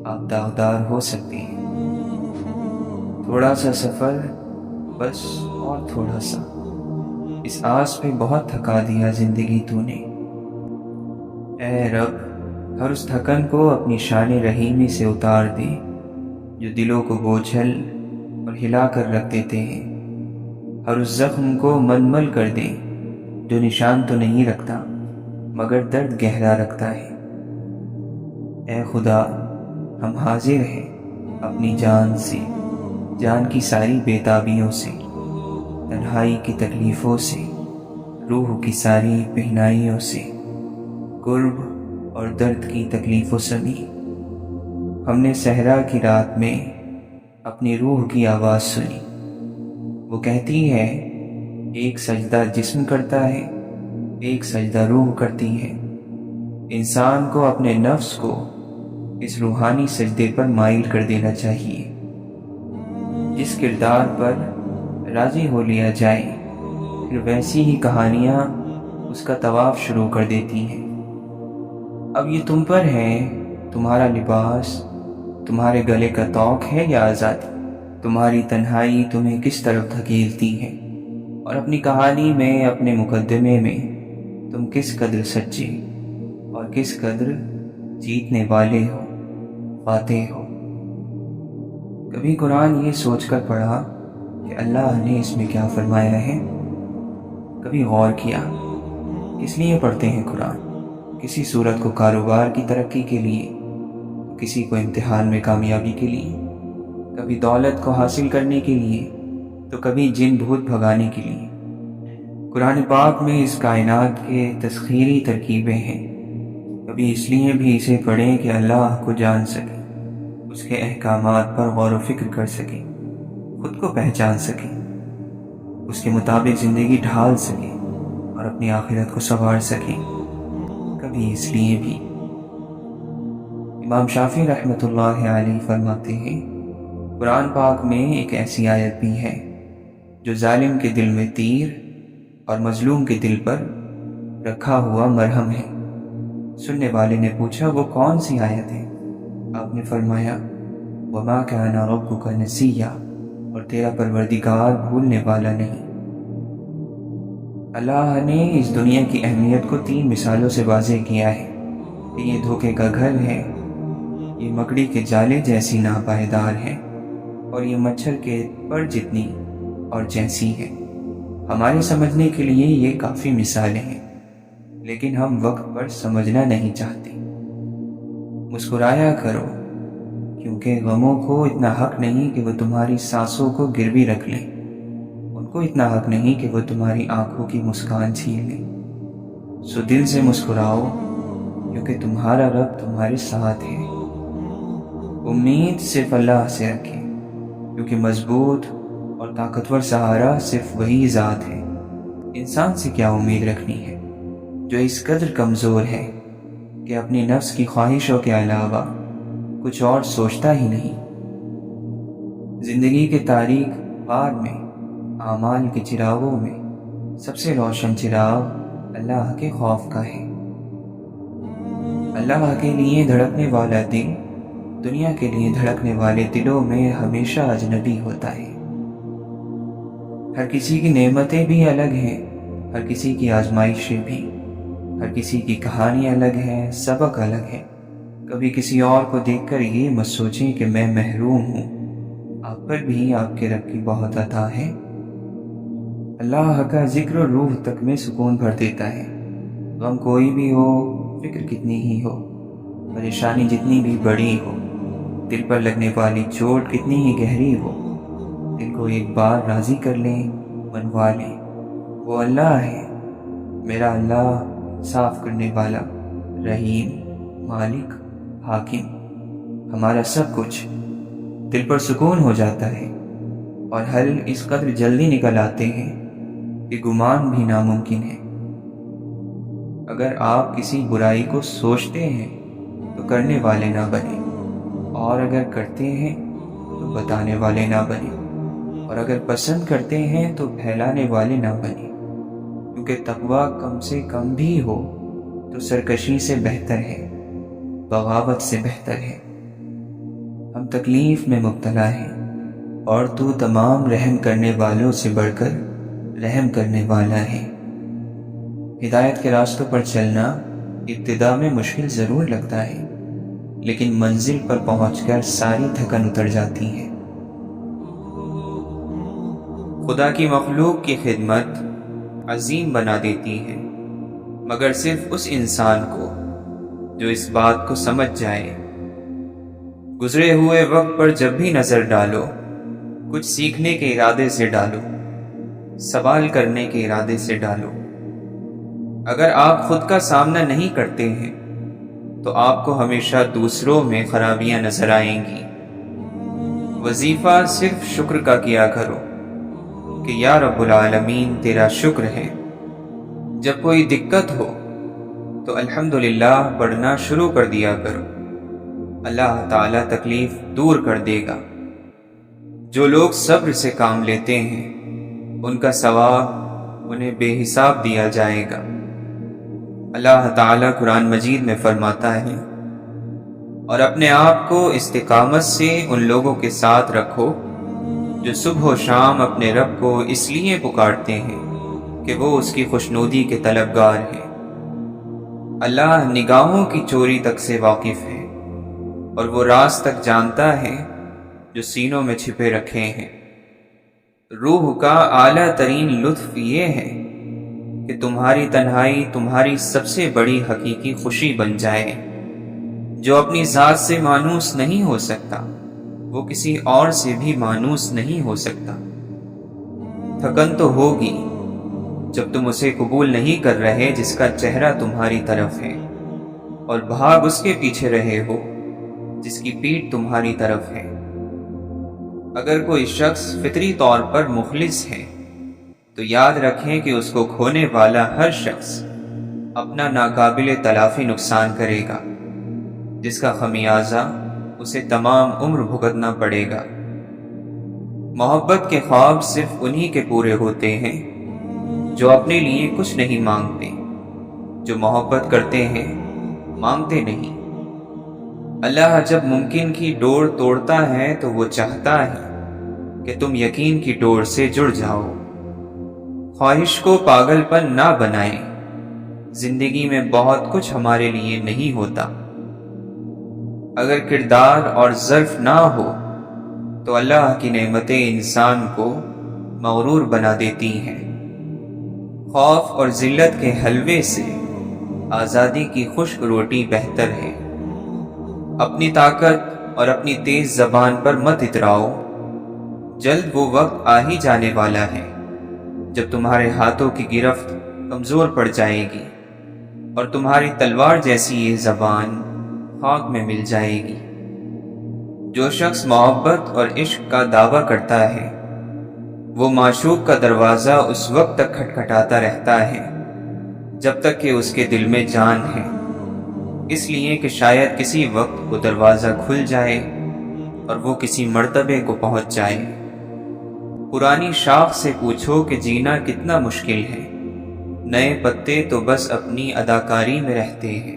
آپ داغدار ہو سکتے ہیں۔ تھوڑا سا سفر، بس اور تھوڑا سا، اس آس پہ بہت تھکا دیا زندگی تو نے۔ اے رب، ہر اس تھکن کو اپنی شان رحیمی سے اتار دے جو دلوں کو بوجھل اور ہلا کر رکھ دیتے ہیں۔ ہر اس زخم کو ململ کر دے جو نشان تو نہیں رکھتا مگر درد گہرا رکھتا ہے۔ اے خدا، ہم حاضر ہیں اپنی جان سے، جان کی ساری بے تابیوں سے، تنہائی کی تکلیفوں سے، روح کی ساری پہنائیوں سے، قرب اور درد کی تکلیف و سمی۔ ہم نے صحرا کی رات میں اپنی روح کی آواز سنی، وہ کہتی ہے ایک سجدہ جسم کرتا ہے، ایک سجدہ روح کرتی ہے۔ انسان کو اپنے نفس کو اس روحانی سجدے پر مائل کر دینا چاہیے۔ جس کردار پر راضی ہو لیا جائے، پھر ویسی ہی کہانیاں اس کا طواف شروع کر دیتی ہیں۔ اب یہ تم پر ہے، تمہارا لباس تمہارے گلے کا طوق ہے یا آزادی؟ تمہاری تنہائی تمہیں کس طرف دھکیلتی ہے، اور اپنی کہانی میں، اپنے مقدمے میں تم کس قدر سچے اور کس قدر جیتنے والے ہو، فاتح ہو۔ کبھی قرآن یہ سوچ کر پڑھا کہ اللہ نے اس میں کیا فرمایا ہے؟ کبھی غور کیا کس لیے پڑھتے ہیں قرآن؟ کسی صورت کو کاروبار کی ترقی کے لیے، کسی کو امتحان میں کامیابی کے لیے، کبھی دولت کو حاصل کرنے کے لیے، تو کبھی جن بھوت بھگانے کے لیے۔ قرآن پاک میں اس کائنات کے تسخیری ترکیبیں ہیں۔ کبھی اس لیے بھی اسے پڑھیں کہ اللہ کو جان سکیں، اس کے احکامات پر غور و فکر کر سکیں، خود کو پہچان سکیں، اس کے مطابق زندگی ڈھال سکیں اور اپنی آخرت کو سنوار سکیں۔ کبھی اس لیے بھی۔ امام شافعی رحمۃ اللہ علیہ فرماتے ہیں قرآن پاک میں ایک ایسی آیت بھی ہے جو ظالم کے دل میں تیر اور مظلوم کے دل پر رکھا ہوا مرہم ہے۔ سننے والے نے پوچھا وہ کون سی آیت ہے؟ آپ نے فرمایا وَمَا كَانَ رَبُّكَ نَسِيًّا، اور تیرا پروردگار بھولنے والا نہیں۔ اللہ نے اس دنیا کی اہمیت کو 3 مثالوں سے واضح کیا ہے کہ یہ دھوکے کا گھر ہے، یہ مکڑی کے جالے جیسی ناپائیدار ہے، اور یہ مچھر کے پر جتنی اور جیسی ہے۔ ہمارے سمجھنے کے لیے یہ کافی مثالیں ہیں، لیکن ہم وقت پر سمجھنا نہیں چاہتے۔ مسکرایا کرو، کیونکہ غموں کو اتنا حق نہیں کہ وہ تمہاری سانسوں کو گروی رکھ لیں، ان کو اتنا حق نہیں کہ وہ تمہاری آنکھوں کی مسکان چھین لیں۔ سو دل سے مسکراؤ، کیونکہ تمہارا رب تمہارے ساتھ ہے۔ امید صرف اللہ سے رکھیں، کیونکہ مضبوط اور طاقتور سہارا صرف وہی ذات ہے۔ انسان سے کیا امید رکھنی ہے جو اس قدر کمزور ہے کہ اپنی نفس کی خواہشوں کے علاوہ کچھ اور سوچتا ہی نہیں۔ زندگی کے تاریک غار میں، اعمال کے چراغوں میں سب سے روشن چراغ اللہ کے خوف کا ہے۔ اللہ کے لیے دھڑکنے والا دل دنیا کے لیے دھڑکنے والے دلوں میں ہمیشہ اجنبی ہوتا ہے۔ ہر کسی کی نعمتیں بھی الگ ہیں، ہر کسی کی آزمائشیں بھی، ہر کسی کی کہانی الگ ہے، سبق الگ ہے۔ کبھی کسی اور کو دیکھ کر یہ مت سوچیں کہ میں محروم ہوں، آپ پر بھی آپ کے رب کی بہت عطا ہے۔ اللہ کا ذکر روح تک میں سکون بھر دیتا ہے۔ غم کوئی بھی ہو، فکر کتنی ہی ہو، پریشانی جتنی بھی بڑی ہو، دل پر لگنے والی چوٹ کتنی ہی گہری ہو، دل کو ایک بار راضی کر لیں، منوا لیں۔ وہ اللہ ہے، میرا اللہ، صاف کرنے والا، رحیم، مالک، حاکم، ہمارا سب کچھ۔ دل پر سکون ہو جاتا ہے اور حل اس قدر جلدی نکل آتے ہیں کہ گمان بھی ناممکن ہے۔ اگر آپ کسی برائی کو سوچتے ہیں تو کرنے والے نہ بنیں، اور اگر کرتے ہیں تو بتانے والے نہ بنیں، اور اگر پسند کرتے ہیں تو پھیلانے والے نہ بنیں، کیونکہ تقوی کم سے کم بھی ہو تو سرکشی سے بہتر ہے، بغاوت سے بہتر ہے۔ ہم تکلیف میں مبتلا ہیں اور تو تمام رحم کرنے والوں سے بڑھ کر رحم کرنے والا ہے۔ ہدایت کے راستوں پر چلنا ابتدا میں مشکل ضرور لگتا ہے، لیکن منزل پر پہنچ کر ساری تھکن اتر جاتی ہے۔ خدا کی مخلوق کی خدمت عظیم بنا دیتی ہے، مگر صرف اس انسان کو جو اس بات کو سمجھ جائے۔ گزرے ہوئے وقت پر جب بھی نظر ڈالو، کچھ سیکھنے کے ارادے سے ڈالو، سوال کرنے کے ارادے سے ڈالو۔ اگر آپ خود کا سامنا نہیں کرتے ہیں تو آپ کو ہمیشہ دوسروں میں خرابیاں نظر آئیں گی۔ وظیفہ صرف شکر کا کیا کرو کہ یا رب العالمین تیرا شکر ہے۔ جب کوئی دقت ہو تو الحمدللہ پڑھنا شروع کر دیا کرو، اللہ تعالیٰ تکلیف دور کر دے گا۔ جو لوگ صبر سے کام لیتے ہیں ان کا ثواب انہیں بے حساب دیا جائے گا۔ اللہ تعالیٰ قرآن مجید میں فرماتا ہے، اور اپنے آپ کو استقامت سے ان لوگوں کے ساتھ رکھو جو صبح و شام اپنے رب کو اس لیے پکارتے ہیں کہ وہ اس کی خوشنودی کے طلبگار ہیں۔ اللہ نگاہوں کی چوری تک سے واقف ہے اور وہ راز تک جانتا ہے جو سینوں میں چھپے رکھے ہیں۔ روح کا اعلیٰ ترین لطف یہ ہے کہ تمہاری تنہائی تمہاری سب سے بڑی حقیقی خوشی بن جائے۔ جو اپنی ذات سے مانوس نہیں ہو سکتا وہ کسی اور سے بھی مانوس نہیں ہو سکتا۔ تھکن تو ہوگی جب تم اسے قبول نہیں کر رہے جس کا چہرہ تمہاری طرف ہے، اور بھاگ اس کے پیچھے رہے ہو جس کی پیٹھ تمہاری طرف ہے۔ اگر کوئی شخص فطری طور پر مخلص ہے تو یاد رکھیں کہ اس کو کھونے والا ہر شخص اپنا ناقابل تلافی نقصان کرے گا، جس کا خمیازہ اسے تمام عمر بھگتنا پڑے گا۔ محبت کے خواب صرف انہی کے پورے ہوتے ہیں جو اپنے لیے کچھ نہیں مانگتے۔ جو محبت کرتے ہیں مانگتے نہیں۔ اللہ جب ممکن کی ڈور توڑتا ہے تو وہ چاہتا ہے کہ تم یقین کی ڈور سے جڑ جاؤ۔ خواہش کو پاگل پن نہ بنائیں۔ زندگی میں بہت کچھ ہمارے لیے نہیں ہوتا۔ اگر کردار اور ظرف نہ ہو تو اللہ کی نعمتیں انسان کو مغرور بنا دیتی ہیں۔ خوف اور ذلت کے حلوے سے آزادی کی خشک روٹی بہتر ہے۔ اپنی طاقت اور اپنی تیز زبان پر مت اتراؤ، جلد وہ وقت آ ہی جانے والا ہے جب تمہارے ہاتھوں کی گرفت کمزور پڑ جائے گی اور تمہاری تلوار جیسی یہ زبان خاک میں مل جائے گی۔ جو شخص محبت اور عشق کا دعویٰ کرتا ہے وہ معشوق کا دروازہ اس وقت تک کھٹکھٹاتا رہتا ہے جب تک کہ اس کے دل میں جان ہے، اس لیے کہ شاید کسی وقت وہ دروازہ کھل جائے اور وہ کسی مرتبے کو پہنچ جائے۔ پرانی شاخ سے پوچھو کہ جینا کتنا مشکل ہے، نئے پتے تو بس اپنی اداکاری میں رہتے ہیں۔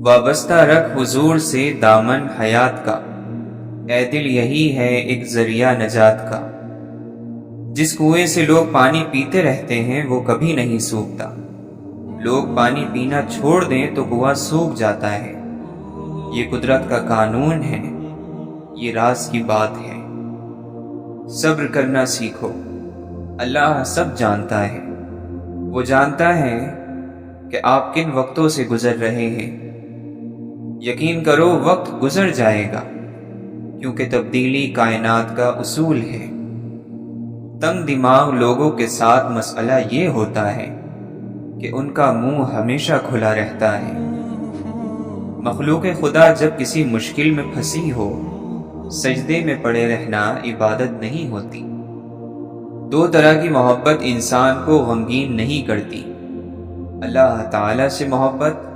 وابستہ رکھ حضور سے دامن حیات کا، اے دل یہی ہے ایک ذریعہ نجات کا۔ جس کنویں سے لوگ پانی پیتے رہتے ہیں وہ کبھی نہیں سوکھتا، لوگ پانی پینا چھوڑ دیں تو کنواں سوکھ جاتا ہے۔ یہ قدرت کا قانون ہے، یہ راز کی بات ہے۔ صبر کرنا سیکھو، اللہ سب جانتا ہے۔ وہ جانتا ہے کہ آپ کن وقتوں سے گزر رہے ہیں۔ یقین کرو وقت گزر جائے گا، کیونکہ تبدیلی کائنات کا اصول ہے۔ تنگ دماغ لوگوں کے ساتھ مسئلہ یہ ہوتا ہے کہ ان کا منہ ہمیشہ کھلا رہتا ہے۔ مخلوق خدا جب کسی مشکل میں پھنسی ہو، سجدے میں پڑے رہنا عبادت نہیں ہوتی۔ دو طرح کی محبت انسان کو غمگین نہیں کرتی، اللہ تعالیٰ سے محبت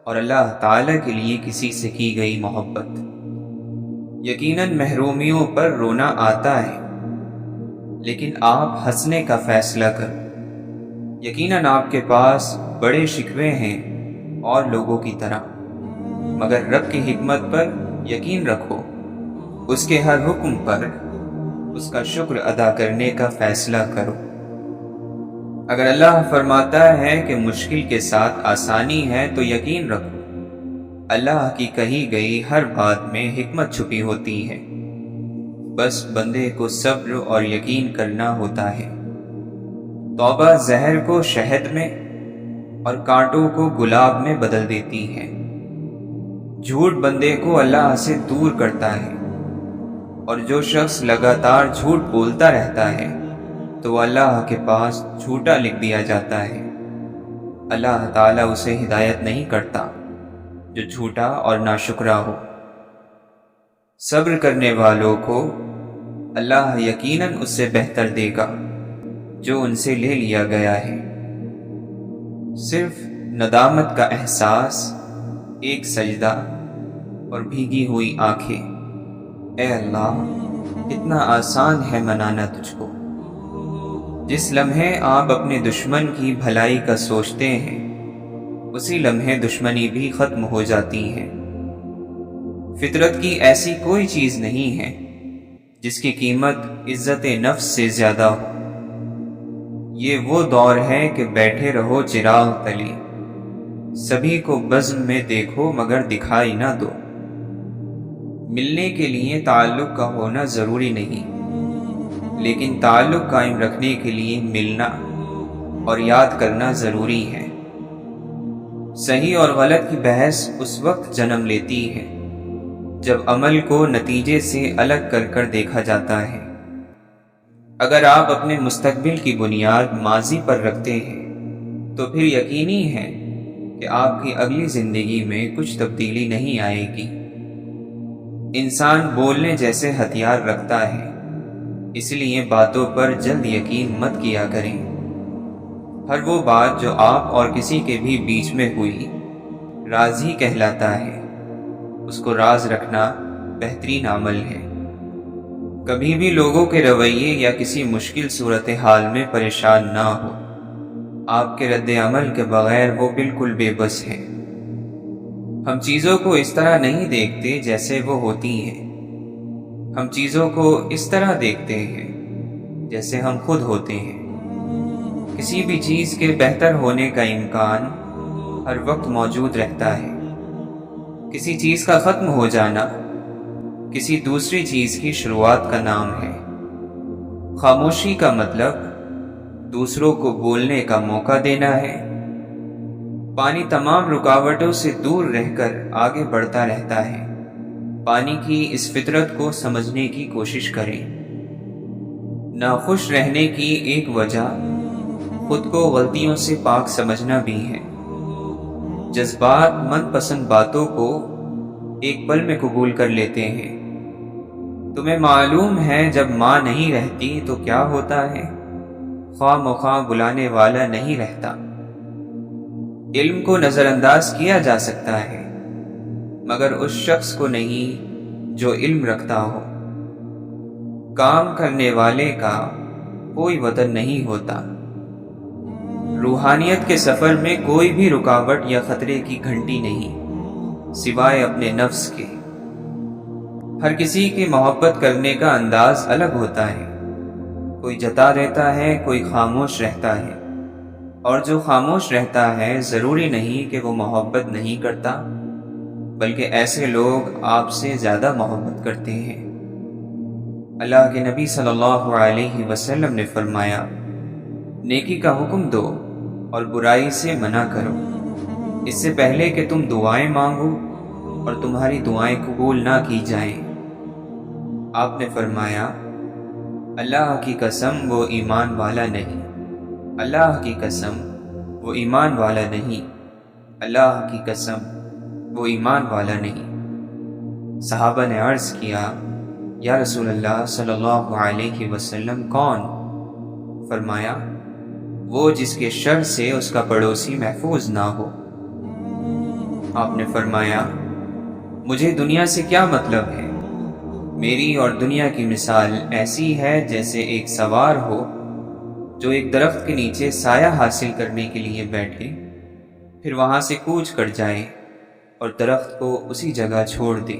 اور اللہ تعالیٰ کے لیے کسی سے کی گئی محبت۔ یقیناً محرومیوں پر رونا آتا ہے، لیکن آپ ہنسنے کا فیصلہ کرو۔ یقیناً آپ کے پاس بڑے شکوے ہیں اور لوگوں کی طرح، مگر رب کی حکمت پر یقین رکھو، اس کے ہر حکم پر اس کا شکر ادا کرنے کا فیصلہ کرو۔ اگر اللہ فرماتا ہے کہ مشکل کے ساتھ آسانی ہے تو یقین رکھو، اللہ کی کہی گئی ہر بات میں حکمت چھپی ہوتی ہے۔ بس بندے کو صبر اور یقین کرنا ہوتا ہے۔ توبہ زہر کو شہد میں اور کانٹوں کو گلاب میں بدل دیتی ہے۔ جھوٹ بندے کو اللہ سے دور کرتا ہے، اور جو شخص لگاتار جھوٹ بولتا رہتا ہے تو وہ اللہ کے پاس جھوٹا لکھ دیا جاتا ہے۔ اللہ تعالیٰ اسے ہدایت نہیں کرتا جو جھوٹا اور ناشکرا ہو۔ صبر کرنے والوں کو اللہ یقیناً اس سے بہتر دے گا جو ان سے لے لیا گیا ہے۔ صرف ندامت کا احساس، ایک سجدہ اور بھیگی ہوئی آنکھیں۔ اے اللہ، اتنا آسان ہے منانا تجھ کو۔ جس لمحے آپ اپنے دشمن کی بھلائی کا سوچتے ہیں، اسی لمحے دشمنی بھی ختم ہو جاتی ہے۔ فطرت کی ایسی کوئی چیز نہیں ہے جس کی قیمت عزت نفس سے زیادہ ہو۔ یہ وہ دور ہے کہ بیٹھے رہو چراغ تلے، سبھی کو بزم میں دیکھو مگر دکھائی نہ دو۔ ملنے کے لیے تعلق کا ہونا ضروری نہیں، لیکن تعلق قائم رکھنے کے لیے ملنا اور یاد کرنا ضروری ہے۔ صحیح اور غلط کی بحث اس وقت جنم لیتی ہے جب عمل کو نتیجے سے الگ کر کر دیکھا جاتا ہے۔ اگر آپ اپنے مستقبل کی بنیاد ماضی پر رکھتے ہیں تو پھر یقینی ہے کہ آپ کی اگلی زندگی میں کچھ تبدیلی نہیں آئے گی۔ انسان بولنے جیسے ہتھیار رکھتا ہے، اس لیے باتوں پر جلد یقین مت کیا کریں۔ ہر وہ بات جو آپ اور کسی کے بھی بیچ میں ہوئی راز ہی کہلاتا ہے، اس کو راز رکھنا بہترین عمل ہے۔ کبھی بھی لوگوں کے رویے یا کسی مشکل صورتحال میں پریشان نہ ہو، آپ کے رد عمل کے بغیر وہ بالکل بے بس ہیں۔ ہم چیزوں کو اس طرح نہیں دیکھتے جیسے وہ ہوتی ہیں، ہم چیزوں کو اس طرح دیکھتے ہیں جیسے ہم خود ہوتے ہیں۔ کسی بھی چیز کے بہتر ہونے کا امکان ہر وقت موجود رہتا ہے۔ کسی چیز کا ختم ہو جانا کسی دوسری چیز کی شروعات کا نام ہے۔ خاموشی کا مطلب دوسروں کو بولنے کا موقع دینا ہے۔ پانی تمام رکاوٹوں سے دور رہ کر آگے بڑھتا رہتا ہے۔ پانی کی اس فطرت کو سمجھنے کی کوشش کریں۔ ناخوش رہنے کی ایک وجہ خود کو غلطیوں سے پاک سمجھنا بھی ہے۔ جذبات من پسند باتوں کو ایک پل میں قبول کر لیتے ہیں۔ تمہیں معلوم ہے جب ماں نہیں رہتی تو کیا ہوتا ہے؟ خواہ مخواہ بلانے والا نہیں رہتا۔ علم کو نظر انداز کیا جا سکتا ہے، مگر اس شخص کو نہیں جو علم رکھتا ہو۔ کام کرنے والے کا کوئی وطن نہیں ہوتا۔ روحانیت کے سفر میں کوئی بھی رکاوٹ یا خطرے کی گھنٹی نہیں۔ سوائے اپنے نفس کے۔ ہر کسی کی محبت کرنے کا انداز الگ ہوتا ہے، کوئی جتا رہتا ہے، کوئی خاموش رہتا ہے، اور جو خاموش رہتا ہے ضروری نہیں کہ وہ محبت نہیں کرتا، بلکہ ایسے لوگ آپ سے زیادہ محبت کرتے ہیں۔ اللہ کے نبی صلی اللہ علیہ وسلم نے فرمایا، نیکی کا حکم دو اور برائی سے منع کرو، اس سے پہلے کہ تم دعائیں مانگو اور تمہاری دعائیں قبول نہ کی جائیں۔ آپ نے فرمایا، اللہ کی قسم وہ ایمان والا نہیں، اللہ کی قسم وہ ایمان والا نہیں، اللہ کی قسم وہ ایمان والا نہیں۔ صحابہ نے عرض کیا، یا رسول اللہ صلی اللہ علیہ وسلم کون؟ فرمایا، وہ جس کے شر سے اس کا پڑوسی محفوظ نہ ہو۔ آپ نے فرمایا، مجھے دنیا سے کیا مطلب ہے؟ میری اور دنیا کی مثال ایسی ہے جیسے ایک سوار ہو جو ایک درخت کے نیچے سایہ حاصل کرنے کے لیے بیٹھے، پھر وہاں سے کوچ کر جائے اور درخت کو اسی جگہ چھوڑ دے۔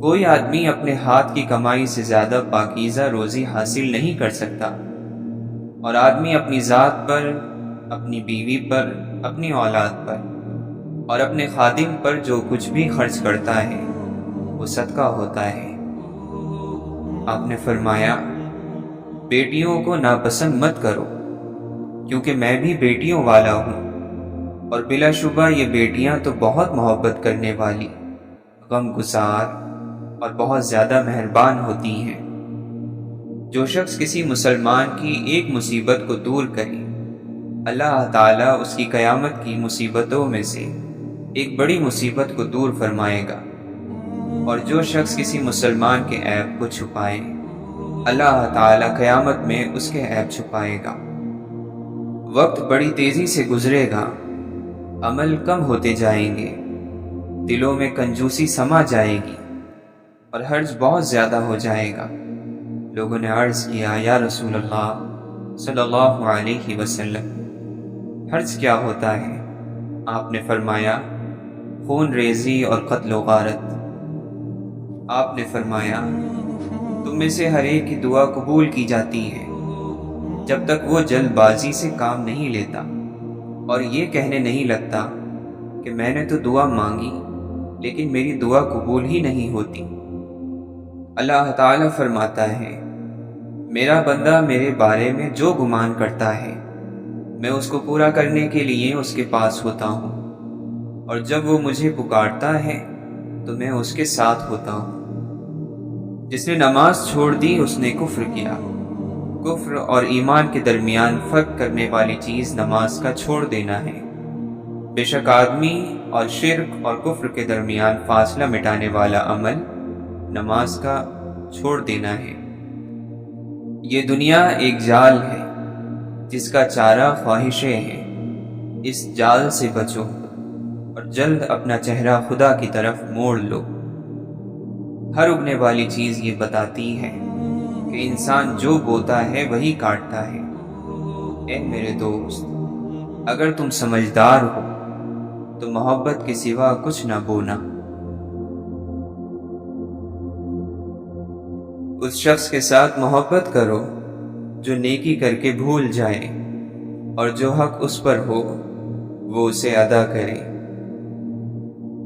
کوئی آدمی اپنے ہاتھ کی کمائی سے زیادہ پاکیزہ روزی حاصل نہیں کر سکتا، اور آدمی اپنی ذات پر، اپنی بیوی پر، اپنی اولاد پر اور اپنے خادم پر جو کچھ بھی خرچ کرتا ہے وہ صدقہ ہوتا ہے۔ آپ نے فرمایا، بیٹیوں کو ناپسند مت کرو، کیونکہ میں بھی بیٹیوں والا ہوں، اور بلا شبہ یہ بیٹیاں تو بہت محبت کرنے والی، غم گسار اور بہت زیادہ مہربان ہوتی ہیں۔ جو شخص کسی مسلمان کی ایک مصیبت کو دور کرے، اللہ تعالیٰ اس کی قیامت کی مصیبتوں میں سے ایک بڑی مصیبت کو دور فرمائے گا، اور جو شخص کسی مسلمان کے عیب کو چھپائے، اللہ تعالیٰ قیامت میں اس کے عیب چھپائے گا۔ وقت بڑی تیزی سے گزرے گا، عمل کم ہوتے جائیں گے، دلوں میں کنجوسی سما جائے گی، اور حرج بہت زیادہ ہو جائے گا۔ لوگوں نے عرض کیا، یا رسول اللہ صلی اللہ علیہ وسلم، حرج کیا ہوتا ہے؟ آپ نے فرمایا، خون ریزی اور قتل و غارت۔ آپ نے فرمایا، تم میں سے ہر ایک کی دعا قبول کی جاتی ہے جب تک وہ جلد بازی سے کام نہیں لیتا اور یہ کہنے نہیں لگتا کہ میں نے تو دعا مانگی لیکن میری دعا قبول ہی نہیں ہوتی۔ اللہ تعالیٰ فرماتا ہے، میرا بندہ میرے بارے میں جو گمان کرتا ہے میں اس کو پورا کرنے کے لیے اس کے پاس ہوتا ہوں، اور جب وہ مجھے پکارتا ہے تو میں اس کے ساتھ ہوتا ہوں۔ جس نے نماز چھوڑ دی اس نے کفر کیا۔ کفر اور ایمان کے درمیان فرق کرنے والی چیز نماز کا چھوڑ دینا ہے۔ بے شک آدمی اور شرک اور کفر کے درمیان فاصلہ مٹانے والا عمل نماز کا چھوڑ دینا ہے۔ یہ دنیا ایک جال ہے جس کا چارہ خواہشیں ہیں، اس جال سے بچو اور جلد اپنا چہرہ خدا کی طرف موڑ لو۔ ہر اگنے والی چیز یہ بتاتی ہے کہ انسان جو بوتا ہے وہی کاٹتا ہے۔ اے میرے دوست، اگر تم سمجھدار ہو تو محبت کے سوا کچھ نہ بونا۔ اس شخص کے ساتھ محبت کرو جو نیکی کر کے بھول جائے، اور جو حق اس پر ہو وہ اسے ادا کرے۔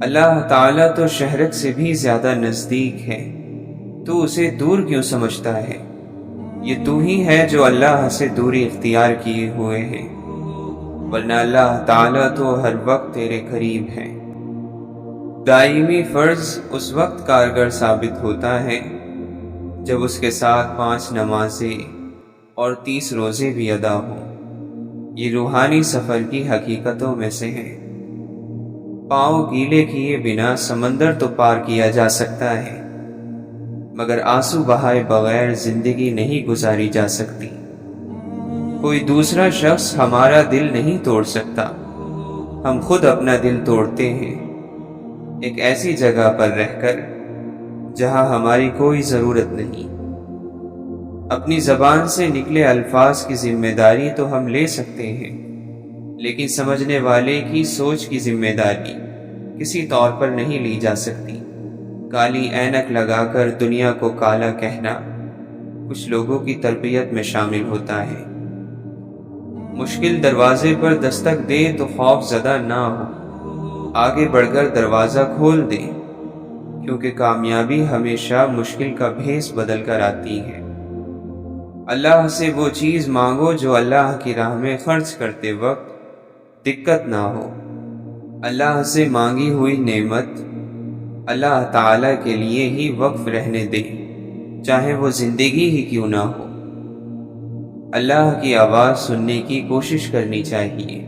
اللہ تعالیٰ تو شہرک سے بھی زیادہ نزدیک ہے، تو اسے دور کیوں سمجھتا ہے؟ یہ تو ہی ہے جو اللہ سے دوری اختیار کیے ہوئے ہے، ورنہ اللہ تعالیٰ تو ہر وقت تیرے قریب ہے۔ دائمی فرض اس وقت کارگر ثابت ہوتا ہے جب اس کے ساتھ 5 نمازیں اور 30 روزے بھی ادا ہوں۔ یہ روحانی سفر کی حقیقتوں میں سے ہے۔ پاؤں گیلے کیے بنا سمندر تو پار کیا جا سکتا ہے، مگر آنسو بہائے بغیر زندگی نہیں گزاری جا سکتی۔ کوئی دوسرا شخص ہمارا دل نہیں توڑ سکتا، ہم خود اپنا دل توڑتے ہیں، ایک ایسی جگہ پر رہ کر جہاں ہماری کوئی ضرورت نہیں۔ اپنی زبان سے نکلے الفاظ کی ذمہ داری تو ہم لے سکتے ہیں، لیکن سمجھنے والے کی سوچ کی ذمہ داری کسی طور پر نہیں لی جا سکتی۔ کالی اینک لگا کر دنیا کو کالا کہنا کچھ لوگوں کی تربیت میں شامل ہوتا ہے۔ مشکل دروازے پر دستک دے تو خوف زدہ نہ ہو، آگے بڑھ کر دروازہ کھول دے، کیونکہ کامیابی ہمیشہ مشکل کا بھیس بدل کر آتی ہے۔ اللہ سے وہ چیز مانگو جو اللہ کی راہ میں خرچ کرتے وقت دقت نہ ہو۔ اللہ سے مانگی ہوئی نعمت اللہ تعالی کے لیے ہی وقف رہنے دے، چاہے وہ زندگی ہی کیوں نہ ہو۔ اللہ کی آواز سننے کی کوشش کرنی چاہیے۔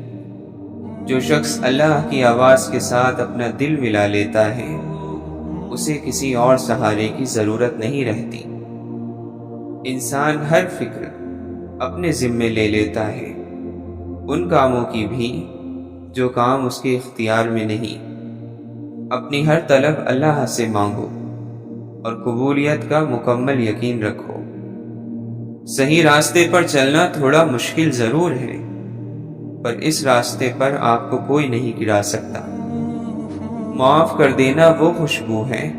جو شخص اللہ کی آواز کے ساتھ اپنا دل ملا لیتا ہے، اسے کسی اور سہارے کی ضرورت نہیں رہتی۔ انسان ہر فکر اپنے ذمے لے لیتا ہے، ان کاموں کی بھی جو کام اس کے اختیار میں نہیں۔ اپنی ہر طلب اللہ سے مانگو اور قبولیت کا مکمل یقین رکھو۔ صحیح راستے پر چلنا تھوڑا مشکل ضرور ہے، پر اس راستے پر آپ کو کوئی نہیں گرا سکتا۔ معاف کر دینا وہ خوشبو ہے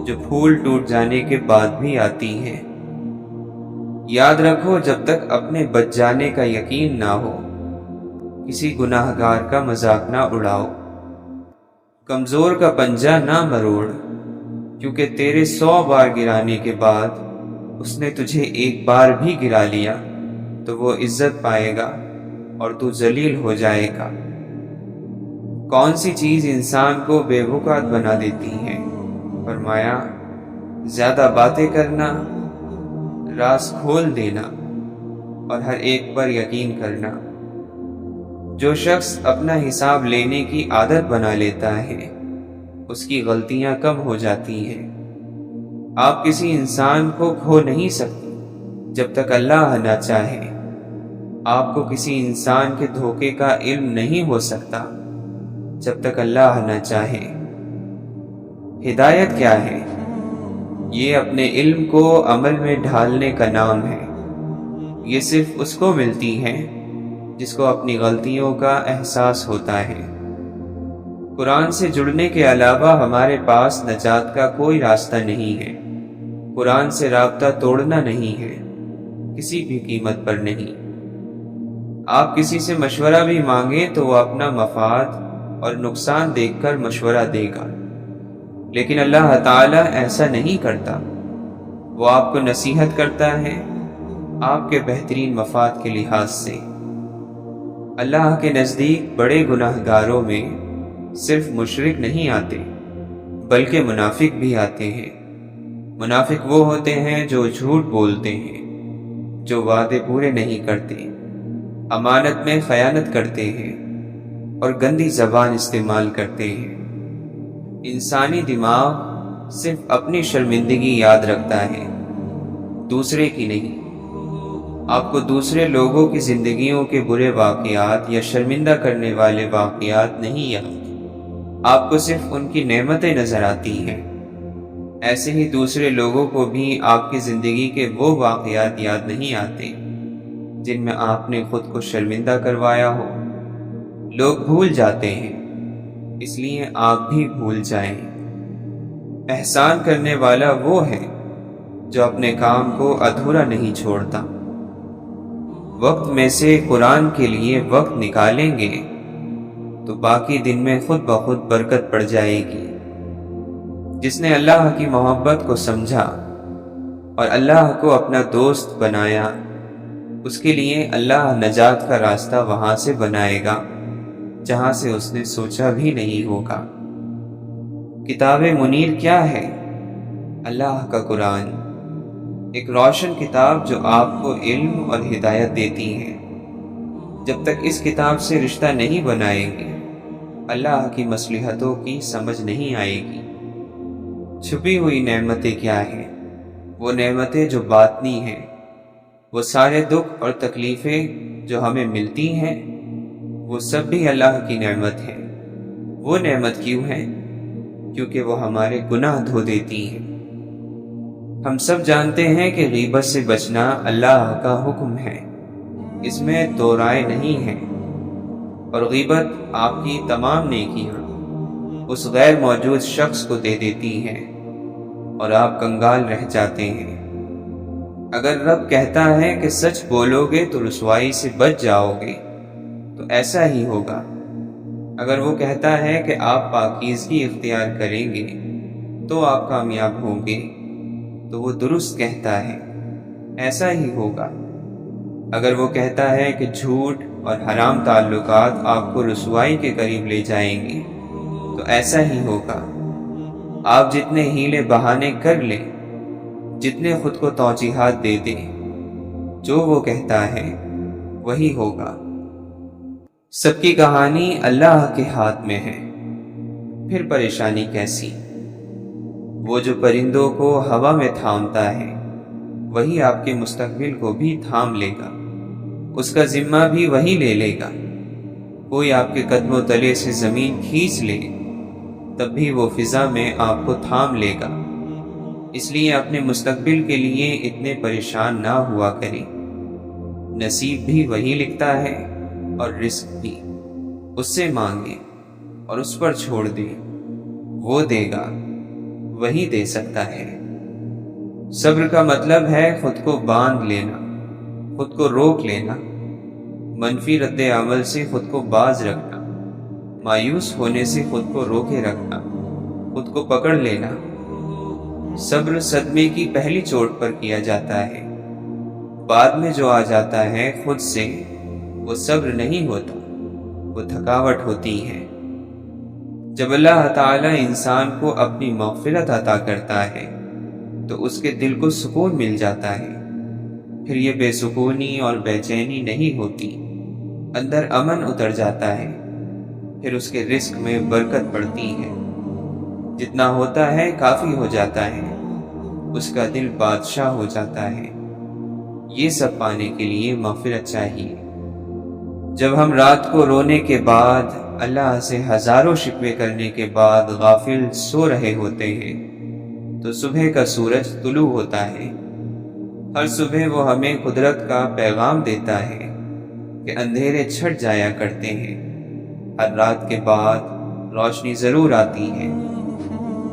جو پھول ٹوٹ جانے کے بعد بھی آتی ہے۔ یاد رکھو، جب تک اپنے بچ جانے کا یقین نہ ہو، کسی گناہ گار کا مذاق نہ اڑاؤ۔ کمزور کا پنجہ نہ مروڑ، کیونکہ تیرے 100 بار گرانے کے بعد اس نے تجھے ایک بار بھی گرا لیا تو وہ عزت پائے گا اور تو ذلیل ہو جائے گا۔ کون سی چیز انسان کو بے وقعت بنا دیتی ہے؟ فرمایا، زیادہ باتیں کرنا، راز کھول دینا اور ہر ایک پر یقین کرنا۔ جو شخص اپنا حساب لینے کی عادت بنا لیتا ہے، اس کی غلطیاں کم ہو جاتی ہیں۔ آپ کسی انسان کو کھو نہیں سکتے جب تک اللہ نہ چاہے۔ آپ کو کسی انسان کے دھوکے کا علم نہیں ہو سکتا جب تک اللہ نہ چاہے۔ ہدایت کیا ہے؟ یہ اپنے علم کو عمل میں ڈھالنے کا نام ہے۔ یہ صرف اس کو ملتی ہے جس کو اپنی غلطیوں کا احساس ہوتا ہے۔ قرآن سے جڑنے کے علاوہ ہمارے پاس نجات کا کوئی راستہ نہیں ہے۔ قرآن سے رابطہ توڑنا نہیں ہے، کسی بھی قیمت پر نہیں۔ آپ کسی سے مشورہ بھی مانگیں تو وہ اپنا مفاد اور نقصان دیکھ کر مشورہ دے گا، لیکن اللہ تعالیٰ ایسا نہیں کرتا۔ وہ آپ کو نصیحت کرتا ہے آپ کے بہترین مفاد کے لحاظ سے۔ اللہ کے نزدیک بڑے گناہ گاروں میں صرف مشرک نہیں آتے، بلکہ منافق بھی آتے ہیں۔ منافق وہ ہوتے ہیں جو جھوٹ بولتے ہیں، جو وعدے پورے نہیں کرتے، امانت میں خیانت کرتے ہیں اور گندی زبان استعمال کرتے ہیں۔ انسانی دماغ صرف اپنی شرمندگی یاد رکھتا ہے، دوسرے کی نہیں۔ آپ کو دوسرے لوگوں کی زندگیوں کے برے واقعات یا شرمندہ کرنے والے واقعات نہیں یاد، آپ کو صرف ان کی نعمتیں نظر آتی ہیں۔ ایسے ہی دوسرے لوگوں کو بھی آپ کی زندگی کے وہ واقعات یاد نہیں آتے جن میں آپ نے خود کو شرمندہ کروایا ہو۔ لوگ بھول جاتے ہیں، اس لیے آپ بھی بھول جائیں۔ احسان کرنے والا وہ ہے جو اپنے کام کو ادھورا نہیں چھوڑتا۔ وقت میں سے قرآن کے لیے وقت نکالیں گے تو باقی دن میں خود بخود برکت پڑ جائے گی۔ جس نے اللہ کی محبت کو سمجھا اور اللہ کو اپنا دوست بنایا، اس کے لیے اللہ نجات کا راستہ وہاں سے بنائے گا جہاں سے اس نے سوچا بھی نہیں ہوگا۔ کتاب منیر کیا ہے؟ اللہ کا قرآن، ایک روشن کتاب جو آپ کو علم اور ہدایت دیتی ہے۔ جب تک اس کتاب سے رشتہ نہیں بنائیں گے، اللہ کی مصلحتوں کی سمجھ نہیں آئے گی۔ چھپی ہوئی نعمتیں کیا ہیں؟ وہ نعمتیں جو باطنی ہیں۔ وہ سارے دکھ اور تکلیفیں جو ہمیں ملتی ہیں، وہ سب بھی اللہ کی نعمت ہے۔ وہ نعمت کیوں ہے؟ کیونکہ وہ ہمارے گناہ دھو دیتی ہے۔ ہم سب جانتے ہیں کہ غیبت سے بچنا اللہ کا حکم ہے، اس میں دو رائے نہیں ہے، اور غیبت آپ کی تمام نیکیاں اس غیر موجود شخص کو دے دیتی ہیں اور آپ کنگال رہ جاتے ہیں۔ اگر رب کہتا ہے کہ سچ بولو گے تو رسوائی سے بچ جاؤ گے تو ایسا ہی ہوگا۔ اگر وہ کہتا ہے کہ آپ پاکیزگی اختیار کریں گے تو آپ کامیاب ہوں گے تو وہ درست کہتا ہے، ایسا ہی ہوگا۔ اگر وہ کہتا ہے کہ جھوٹ اور حرام تعلقات آپ کو رسوائی کے قریب لے جائیں گے تو ایسا ہی ہوگا۔ آپ جتنے ہیلے بہانے کر لیں، جتنے خود کو توجیحات دے دیں، جو وہ کہتا ہے وہی ہوگا۔ سب کی کہانی اللہ کے ہاتھ میں ہے، پھر پریشانی کیسی؟ وہ جو پرندوں کو ہوا میں تھامتا ہے وہی آپ کے مستقبل کو بھی تھام لے گا، اس کا ذمہ بھی وہی لے لے گا۔ کوئی آپ کے قدموں تلے سے زمین کھینچ لے تب بھی وہ فضا میں آپ کو تھام لے گا۔ اس لیے اپنے مستقبل کے لیے اتنے پریشان نہ ہوا کریں۔ نصیب بھی وہی لکھتا ہے اور رزق بھی، اس سے مانگیں اور اس پر چھوڑ دیں، وہ دے گا، وہی دے سکتا ہے۔ صبر کا مطلب ہے خود کو باندھ لینا، خود کو روک لینا، منفی رد عمل سے خود کو باز رکھنا، مایوس ہونے سے خود کو روکے رکھنا، خود کو پکڑ لینا۔ صبر صدمے کی پہلی چوٹ پر کیا جاتا ہے، بعد میں جو آ جاتا ہے خود سے وہ صبر نہیں ہوتا، وہ تھکاوٹ ہوتی ہے۔ جب اللہ تعالی انسان کو اپنی مغفرت عطا کرتا ہے تو اس کے دل کو سکون مل جاتا ہے، پھر یہ بے سکونی اور بے چینی نہیں ہوتی، اندر امن اتر جاتا ہے، پھر اس کے رزق میں برکت پڑتی ہے، جتنا ہوتا ہے کافی ہو جاتا ہے، اس کا دل بادشاہ ہو جاتا ہے۔ یہ سب پانے کے لیے مغفرت چاہیے۔ جب ہم رات کو رونے کے بعد، اللہ سے ہزاروں شکوے کرنے کے بعد غافل سو رہے ہوتے ہیں تو صبح کا سورج طلوع ہوتا ہے۔ ہر صبح وہ ہمیں قدرت کا پیغام دیتا ہے کہ اندھیرے چھٹ جایا کرتے ہیں، ہر رات کے بعد روشنی ضرور آتی ہے۔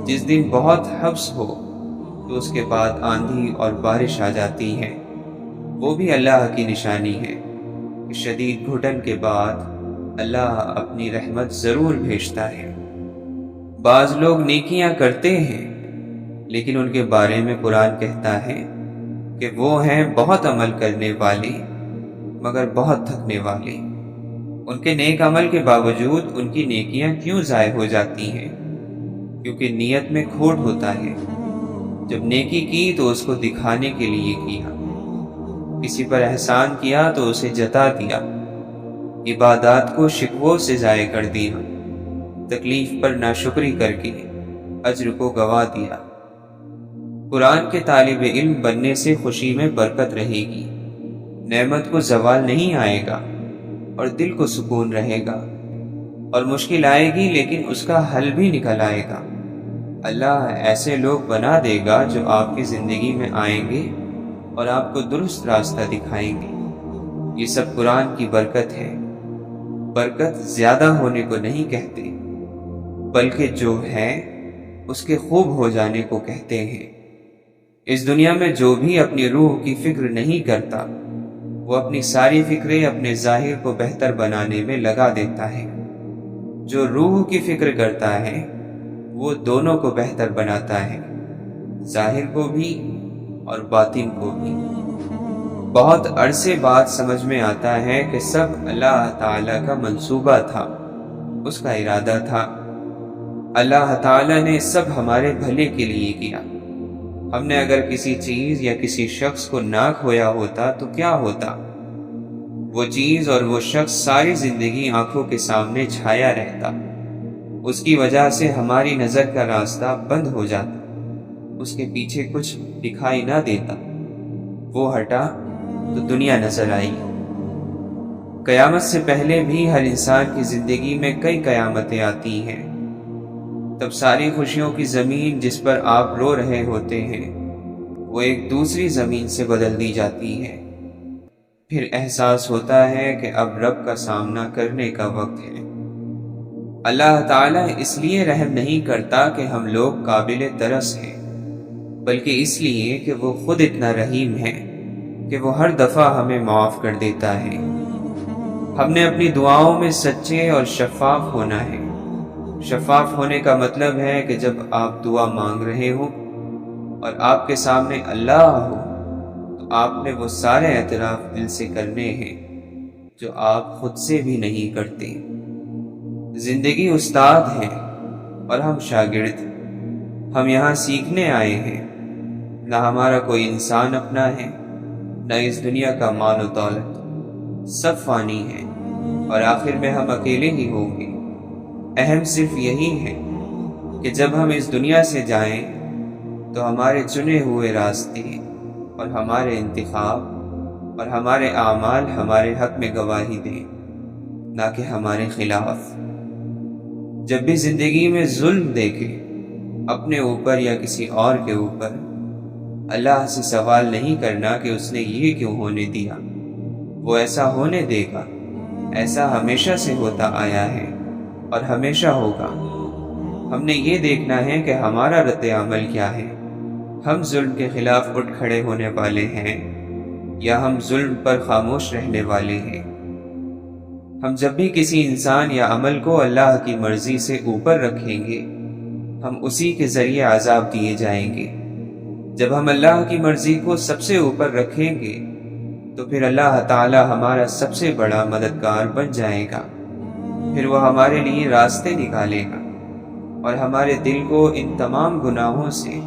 جس دن بہت حبس ہو تو اس کے بعد آندھی اور بارش آ جاتی ہے، وہ بھی اللہ کی نشانی ہے کہ شدید گھٹن کے بعد اللہ اپنی رحمت ضرور بھیجتا ہے۔ بعض لوگ نیکیاں کرتے ہیں لیکن ان کے بارے میں قرآن کہتا ہے کہ وہ ہیں بہت عمل کرنے والے مگر بہت تھکنے والے۔ ان کے نیک عمل کے باوجود ان کی نیکیاں کیوں ضائع ہو جاتی ہیں؟ کیونکہ نیت میں کھوٹ ہوتا ہے۔ جب نیکی کی تو اس کو دکھانے کے لیے کیا، کسی پر احسان کیا تو اسے جتا دیا، عبادات کو شکووں سے ضائع کر دیا، تکلیف پر ناشکری کر کے اجر کو گوا دیا۔ قرآن کے طالب علم بننے سے خوشی میں برکت رہے گی، نعمت کو زوال نہیں آئے گا اور دل کو سکون رہے گا، اور مشکل آئے گی لیکن اس کا حل بھی نکل آئے گا۔ اللہ ایسے لوگ بنا دے گا جو آپ کی زندگی میں آئیں گے اور آپ کو درست راستہ دکھائیں گے۔ یہ سب قرآن کی برکت ہے۔ برکت زیادہ ہونے کو نہیں کہتے، بلکہ جو ہے اس کے خوب ہو جانے کو کہتے ہیں۔ اس دنیا میں جو بھی اپنی روح کی فکر نہیں کرتا، وہ اپنی ساری فکریں اپنے ظاہر کو بہتر بنانے میں لگا دیتا ہے۔ جو روح کی فکر کرتا ہے وہ دونوں کو بہتر بناتا ہے، ظاہر کو بھی اور باطن کو بھی۔ بہت عرصے بعد سمجھ میں آتا ہے کہ سب اللہ تعالیٰ کا منصوبہ تھا، اس کا ارادہ تھا۔ اللہ تعالیٰ نے سب ہمارے بھلے کے لیے کیا۔ ہم نے اگر کسی چیز یا کسی شخص کو نہ کھویا ہوتا تو کیا ہوتا؟ وہ چیز اور وہ شخص ساری زندگی آنکھوں کے سامنے چھایا رہتا، اس کی وجہ سے ہماری نظر کا راستہ بند ہو جاتا، اس کے پیچھے کچھ دکھائی نہ دیتا، وہ ہٹا تو دنیا نظر آئی۔ قیامت سے پہلے بھی ہر انسان کی زندگی میں کئی قیامتیں آتی ہیں، تب ساری خوشیوں کی زمین جس پر آپ رو رہے ہوتے ہیں وہ ایک دوسری زمین سے بدل دی جاتی ہے۔ پھر احساس ہوتا ہے کہ اب رب کا سامنا کرنے کا وقت ہے۔ اللہ تعالیٰ اس لیے رحم نہیں کرتا کہ ہم لوگ قابل ترس ہیں، بلکہ اس لیے کہ وہ خود اتنا رحیم ہے کہ وہ ہر دفعہ ہمیں معاف کر دیتا ہے۔ ہم نے اپنی دعاؤں میں سچے اور شفاف ہونا ہے۔ شفاف ہونے کا مطلب ہے کہ جب آپ دعا مانگ رہے ہو اور آپ کے سامنے اللہ ہو تو آپ نے وہ سارے اعتراف دل سے کرنے ہیں جو آپ خود سے بھی نہیں کرتے۔ زندگی استاد ہے اور ہم شاگرد۔ ہم یہاں سیکھنے آئے ہیں۔ نہ ہمارا کوئی انسان اپنا ہے، نہ اس دنیا کا مال و دولت، سب فانی ہے اور آخر میں ہم اکیلے ہی ہوں گے۔ اہم صرف یہی ہے کہ جب ہم اس دنیا سے جائیں تو ہمارے چنے ہوئے راستے اور ہمارے انتخاب اور ہمارے اعمال ہمارے حق میں گواہی دیں، نہ کہ ہمارے خلاف۔ جب بھی زندگی میں ظلم دیکھیں، اپنے اوپر یا کسی اور کے اوپر، اللہ سے سوال نہیں کرنا کہ اس نے یہ کیوں ہونے دیا، وہ ایسا ہونے دے گا۔ ایسا ہمیشہ سے ہوتا آیا ہے اور ہمیشہ ہوگا۔ ہم نے یہ دیکھنا ہے کہ ہمارا رد عمل کیا ہے۔ ہم ظلم کے خلاف اٹھ کھڑے ہونے والے ہیں یا ہم ظلم پر خاموش رہنے والے ہیں۔ ہم جب بھی کسی انسان یا عمل کو اللہ کی مرضی سے اوپر رکھیں گے، ہم اسی کے ذریعے عذاب دیے جائیں گے۔ جب ہم اللہ کی مرضی کو سب سے اوپر رکھیں گے تو پھر اللہ تعالی ہمارا سب سے بڑا مددگار بن جائے گا۔ پھر وہ ہمارے لیے راستے نکالے گا اور ہمارے دل کو ان تمام گناہوں سے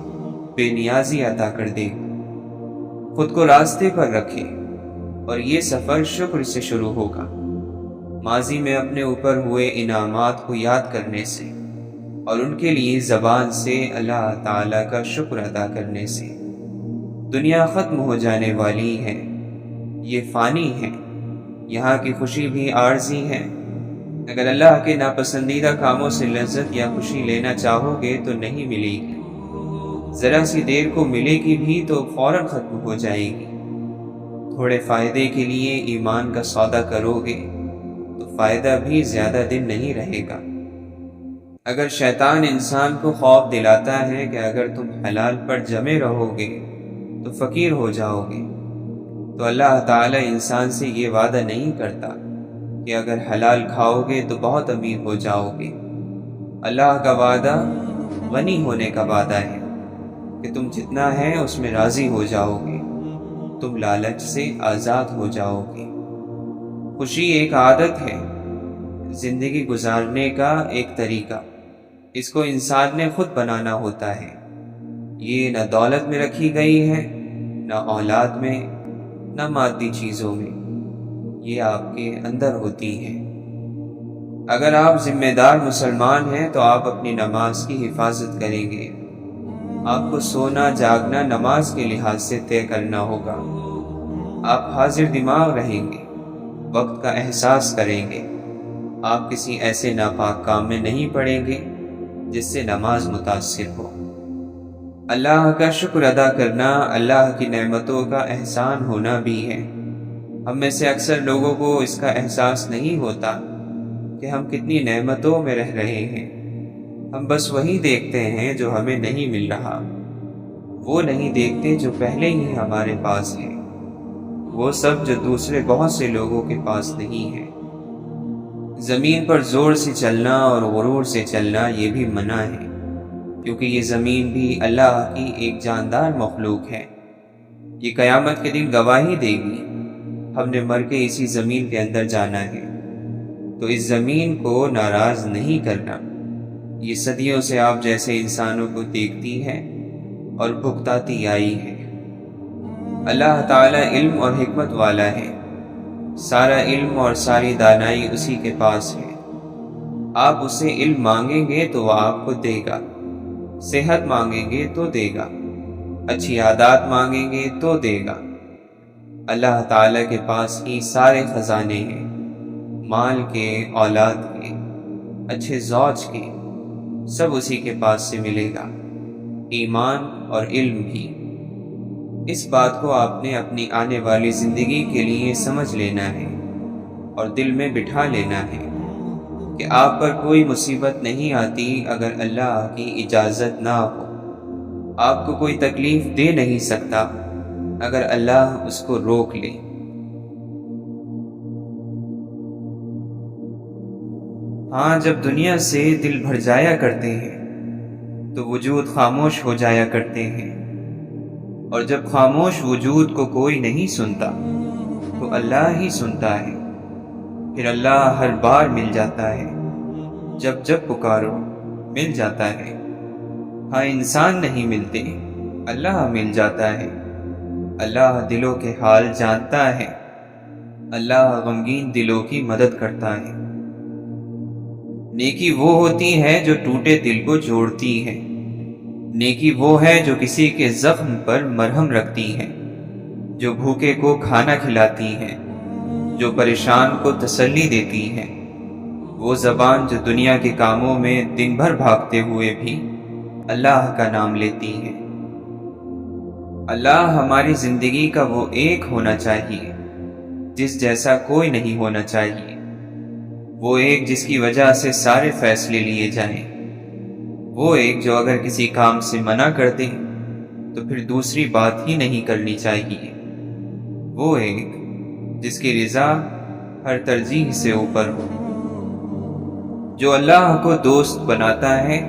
بے نیازی عطا کر دے گا۔ خود کو راستے پر رکھیں اور یہ سفر شکر سے شروع ہوگا، ماضی میں اپنے اوپر ہوئے انعامات کو یاد کرنے سے اور ان کے لیے زبان سے اللہ تعالیٰ کا شکر ادا کرنے سے۔ دنیا ختم ہو جانے والی ہے، یہ فانی ہے، یہاں کی خوشی بھی عارضی ہے۔ اگر اللہ کے ناپسندیدہ کاموں سے لذت یا خوشی لینا چاہو گے تو نہیں ملے گی، ذرا سی دیر کو ملے گی بھی تو فوراً ختم ہو جائے گی۔ تھوڑے فائدے کے لیے ایمان کا سودا کرو گے تو فائدہ بھی زیادہ دن نہیں رہے گا۔ اگر شیطان انسان کو خوف دلاتا ہے کہ اگر تم حلال پر جمے رہو گے تو فقیر ہو جاؤ گے، تو اللہ تعالی انسان سے یہ وعدہ نہیں کرتا کہ اگر حلال کھاؤ گے تو بہت امیر ہو جاؤ گے۔ اللہ کا وعدہ غنی ہونے کا وعدہ ہے کہ تم جتنا ہے اس میں راضی ہو جاؤ گے، تم لالچ سے آزاد ہو جاؤ گے۔ خوشی ایک عادت ہے، زندگی گزارنے کا ایک طریقہ، اس کو انسان نے خود بنانا ہوتا ہے۔ یہ نہ دولت میں رکھی گئی ہے، نہ اولاد میں، نہ مادی چیزوں میں، یہ آپ کے اندر ہوتی ہے۔ اگر آپ ذمہ دار مسلمان ہیں تو آپ اپنی نماز کی حفاظت کریں گے۔ آپ کو سونا جاگنا نماز کے لحاظ سے طے کرنا ہوگا۔ آپ حاضر دماغ رہیں گے، وقت کا احساس کریں گے۔ آپ کسی ایسے ناپاک کام میں نہیں پڑیں گے جس سے نماز متاثر ہو۔ اللہ کا شکر ادا کرنا اللہ کی نعمتوں کا احسان ہونا بھی ہے۔ ہم میں سے اکثر لوگوں کو اس کا احساس نہیں ہوتا کہ ہم کتنی نعمتوں میں رہ رہے ہیں۔ ہم بس وہی دیکھتے ہیں جو ہمیں نہیں مل رہا، وہ نہیں دیکھتے جو پہلے ہی ہمارے پاس ہے، وہ سب جو دوسرے بہت سے لوگوں کے پاس نہیں ہے۔ زمین پر زور سے چلنا اور غرور سے چلنا یہ بھی منع ہے، کیونکہ یہ زمین بھی اللہ کی ایک جاندار مخلوق ہے۔ یہ قیامت کے دن گواہی دے گی۔ ہم نے مر کے اسی زمین کے اندر جانا ہے، تو اس زمین کو ناراض نہیں کرنا۔ یہ صدیوں سے آپ جیسے انسانوں کو دیکھتی ہے اور بھگتاتی آئی ہے۔ اللہ تعالی علم اور حکمت والا ہے، سارا علم اور ساری دانائی اسی کے پاس ہے۔ آپ اس سے علم مانگیں گے تو وہ آپ کو دے گا، صحت مانگیں گے تو دے گا، اچھی عادات مانگیں گے تو دے گا۔ اللہ تعالی کے پاس ہی سارے خزانے ہیں، مال کے، اولاد کے، اچھے زوج کے، سب اسی کے پاس سے ملے گا، ایمان اور علم بھی۔ اس بات کو آپ نے اپنی آنے والی زندگی کے لیے سمجھ لینا ہے اور دل میں بٹھا لینا ہے کہ آپ پر کوئی مصیبت نہیں آتی اگر اللہ کی اجازت نہ ہو۔ آپ کو کوئی تکلیف دے نہیں سکتا اگر اللہ اس کو روک لے۔ ہاں، جب دنیا سے دل بھر جایا کرتے ہیں تو وجود خاموش ہو جایا کرتے ہیں، اور جب خاموش وجود کو کوئی نہیں سنتا تو اللہ ہی سنتا ہے۔ پھر اللہ ہر بار مل جاتا ہے، جب جب پکارو مل جاتا ہے۔ ہاں، انسان نہیں ملتے، اللہ مل جاتا ہے۔ اللہ دلوں کے حال جانتا ہے، اللہ غمگین دلوں کی مدد کرتا ہے۔ نیکی وہ ہوتی ہے جو ٹوٹے دل کو جوڑتی ہے، نیکی وہ ہے جو کسی کے زخم پر مرہم رکھتی ہے، جو بھوکے کو کھانا کھلاتی ہے، جو پریشان کو تسلی دیتی ہے، وہ زبان جو دنیا کے کاموں میں دن بھر بھاگتے ہوئے بھی اللہ کا نام لیتی ہے۔ اللہ ہماری زندگی کا وہ ایک ہونا چاہیے جس جیسا کوئی نہیں ہونا چاہیے، وہ ایک جس کی وجہ سے سارے فیصلے لیے جائیں، وہ ایک جو اگر کسی کام سے منع کر دے تو پھر دوسری بات ہی نہیں کرنی چاہیے، وہ ایک جس کی رضا ہر ترجیح سے اوپر ہو۔ جو اللہ کو دوست بناتا ہے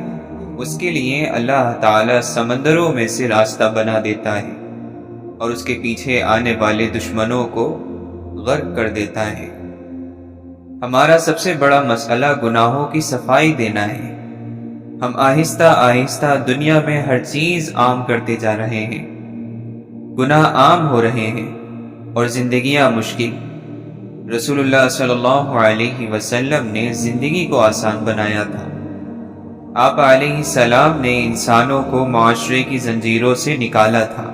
اس کے لیے اللہ تعالی سمندروں میں سے راستہ بنا دیتا ہے اور اس کے پیچھے آنے والے دشمنوں کو غرق کر دیتا ہے۔ ہمارا سب سے بڑا مسئلہ گناہوں کی صفائی دینا ہے۔ ہم آہستہ آہستہ دنیا میں ہر چیز عام کرتے جا رہے ہیں، گناہ عام ہو رہے ہیں اور زندگیاں مشکل۔ رسول اللہ صلی اللہ علیہ وسلم نے زندگی کو آسان بنایا تھا۔ آپ علیہ السلام نے انسانوں کو معاشرے کی زنجیروں سے نکالا تھا۔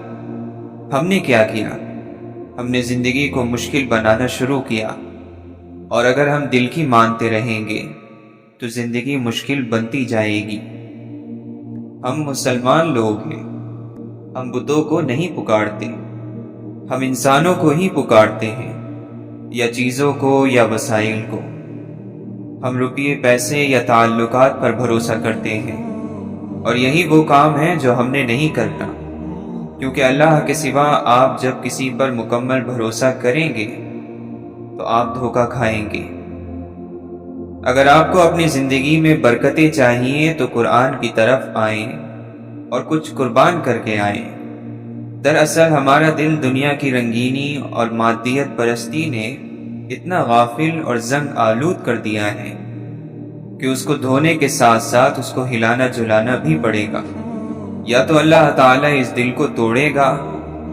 ہم نے کیا کیا؟ ہم نے زندگی کو مشکل بنانا شروع کیا، اور اگر ہم دل کی مانتے رہیں گے تو زندگی مشکل بنتی جائے گی۔ ہم مسلمان لوگ ہیں، ہم بتوں کو نہیں پکارتے، ہم انسانوں کو ہی پکارتے ہیں، یا چیزوں کو یا وسائل کو۔ ہم روپیے پیسے یا تعلقات پر بھروسہ کرتے ہیں، اور یہی وہ کام ہے جو ہم نے نہیں کرنا، کیونکہ اللہ کے سوا آپ جب کسی پر مکمل بھروسہ کریں گے تو آپ دھوکہ کھائیں گے۔ اگر آپ کو اپنی زندگی میں برکتیں چاہیے تو قرآن کی طرف آئیں اور کچھ قربان کر کے آئیں۔ دراصل ہمارا دل دنیا کی رنگینی اور مادیت پرستی نے اتنا غافل اور زنگ آلود کر دیا ہے کہ اس کو دھونے کے ساتھ ساتھ اس کو ہلانا جلانا بھی پڑے گا، یا تو اللہ تعالیٰ اس دل کو توڑے گا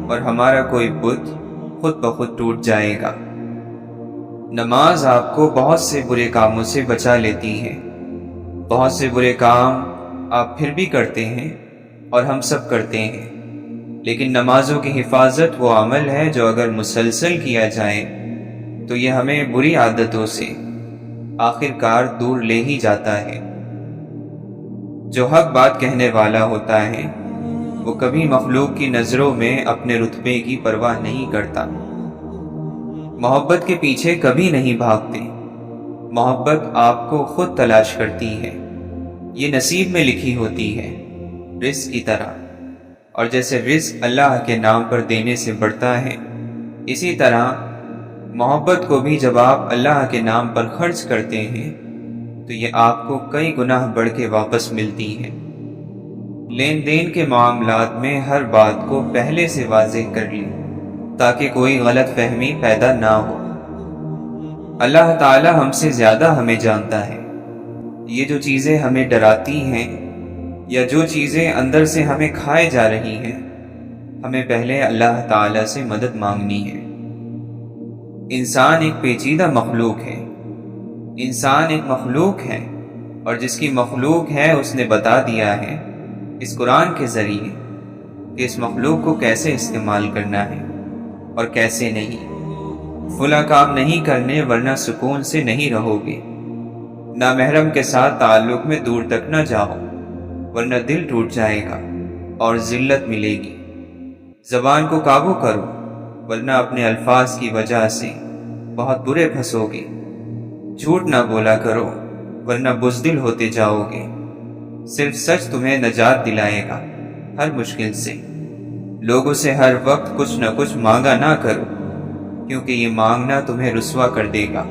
اور ہمارا کوئی بت خود بخود ٹوٹ جائے گا۔ نماز آپ کو بہت سے برے کاموں سے بچا لیتی ہے۔ بہت سے برے کام آپ پھر بھی کرتے ہیں اور ہم سب کرتے ہیں، لیکن نمازوں کی حفاظت وہ عمل ہے جو اگر مسلسل کیا جائے تو یہ ہمیں بری عادتوں سے آخر کار دور لے ہی جاتا ہے۔ جو حق بات کہنے والا ہوتا ہے وہ کبھی مخلوق کی نظروں میں اپنے رتبے کی پرواہ نہیں کرتا۔ محبت کے پیچھے کبھی نہیں بھاگتے، محبت آپ کو خود تلاش کرتی ہے۔ یہ نصیب میں لکھی ہوتی ہے، رزق کی طرح، اور جیسے رزق اللہ کے نام پر دینے سے بڑھتا ہے، اسی طرح محبت کو بھی جب آپ اللہ کے نام پر خرچ کرتے ہیں تو یہ آپ کو کئی گناہ بڑھ کے واپس ملتی ہے۔ لین دین کے معاملات میں ہر بات کو پہلے سے واضح کر لیں تاکہ کوئی غلط فہمی پیدا نہ ہو۔ اللہ تعالی ہم سے زیادہ ہمیں جانتا ہے۔ یہ جو چیزیں ہمیں ڈراتی ہیں یا جو چیزیں اندر سے ہمیں کھائے جا رہی ہیں، ہمیں پہلے اللہ تعالی سے مدد مانگنی ہے۔ انسان ایک پیچیدہ مخلوق ہے، انسان ایک مخلوق ہے، اور جس کی مخلوق ہے اس نے بتا دیا ہے اس قرآن کے ذریعے کہ اس مخلوق کو کیسے استعمال کرنا ہے اور کیسے نہیں۔ فلاں کام نہیں کرنے ورنہ سکون سے نہیں رہو گے، نامحرم کے ساتھ تعلق میں دور تک نہ جاؤ ورنہ دل ٹوٹ جائے گا اور ذلت ملے گی۔ زبان کو قابو کرو ورنہ اپنے الفاظ کی وجہ سے بہت برے پھنسو گے۔ جھوٹ نہ بولا کرو ورنہ بزدل ہوتے جاؤ گے۔ صرف سچ تمہیں نجات دلائے گا ہر مشکل سے۔ لوگوں سے ہر وقت کچھ نہ کچھ مانگا نہ کرو، کیونکہ یہ مانگنا تمہیں رسوا کر دے گا۔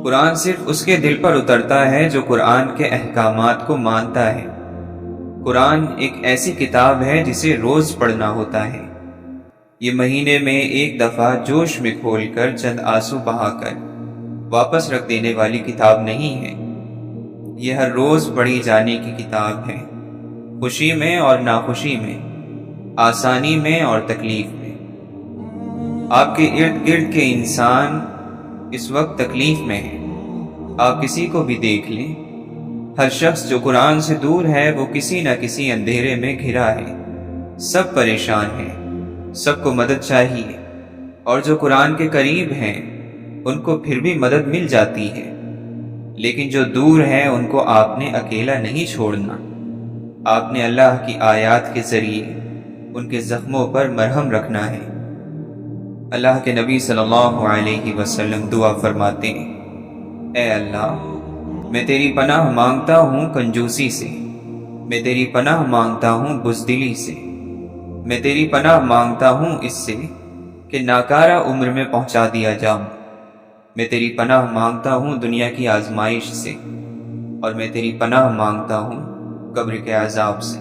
قرآن صرف اس کے دل پر اترتا ہے جو قرآن کے احکامات کو مانتا ہے۔ قرآن ایک ایسی کتاب ہے جسے روز پڑھنا ہوتا ہے۔ یہ مہینے میں ایک دفعہ جوش میں کھول کر چند آنسو بہا کر واپس رکھ دینے والی کتاب نہیں ہے۔ یہ ہر روز پڑھی جانے کی کتاب ہے، خوشی میں اور ناخوشی میں، آسانی میں اور تکلیف میں۔ آپ کے ارد گرد کے انسان اس وقت تکلیف میں ہیں۔ آپ کسی کو بھی دیکھ لیں، ہر شخص جو قرآن سے دور ہے وہ کسی نہ کسی اندھیرے میں گھرا ہے۔ سب پریشان ہیں، سب کو مدد چاہیے، اور جو قرآن کے قریب ہیں ان کو پھر بھی مدد مل جاتی ہے، لیکن جو دور ہیں ان کو آپ نے اکیلا نہیں چھوڑنا۔ آپ نے اللہ کی آیات کے ذریعے ان کے زخموں پر مرہم رکھنا ہے۔ اللہ کے نبی صلی اللہ علیہ وسلم دعا فرماتے ہیں، اے اللہ، میں تیری پناہ مانگتا ہوں کنجوسی سے، میں تیری پناہ مانگتا ہوں بزدلی سے، میں تیری پناہ مانگتا ہوں اس سے کہ ناکارہ عمر میں پہنچا دیا جاؤں، میں تیری پناہ مانگتا ہوں دنیا کی آزمائش سے، اور میں تیری پناہ مانگتا ہوں قبر کے عذاب سے۔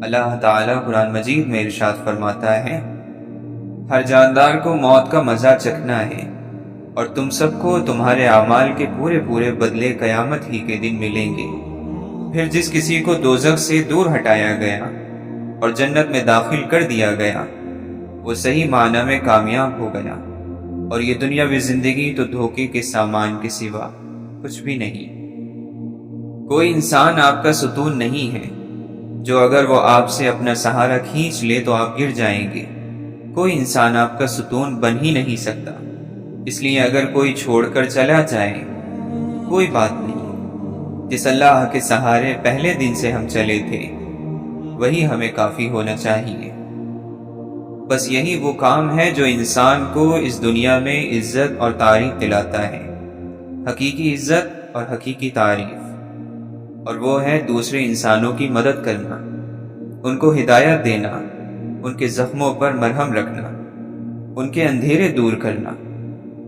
اللہ تعالیٰ قرآن مجید میں ارشاد فرماتا ہے، ہر جاندار کو موت کا مزہ چکھنا ہے، اور تم سب کو تمہارے اعمال کے پورے پورے بدلے قیامت ہی کے دن ملیں گے۔ پھر جس کسی کو دوزخ سے دور ہٹایا گیا اور جنت میں داخل کر دیا گیا، وہ صحیح معنی میں کامیاب ہو گیا، اور یہ دنیاوی زندگی تو دھوکے کے سامان کے سوا کچھ بھی نہیں۔ کوئی انسان آپ کا ستون نہیں ہے جو اگر وہ آپ سے اپنا سہارا کھینچ لے تو آپ گر جائیں گے۔ کوئی انسان آپ کا ستون بن ہی نہیں سکتا، اس لیے اگر کوئی چھوڑ کر چلا جائے کوئی بات نہیں۔ جس اللہ کے سہارے پہلے دن سے ہم چلے تھے وہی ہمیں کافی ہونا چاہیے۔ بس یہی وہ کام ہے جو انسان کو اس دنیا میں عزت اور تعریف دلاتا ہے، حقیقی عزت اور حقیقی تعریف، اور وہ ہے دوسرے انسانوں کی مدد کرنا، ان کو ہدایت دینا، ان کے زخموں پر مرہم رکھنا، ان کے اندھیرے دور کرنا،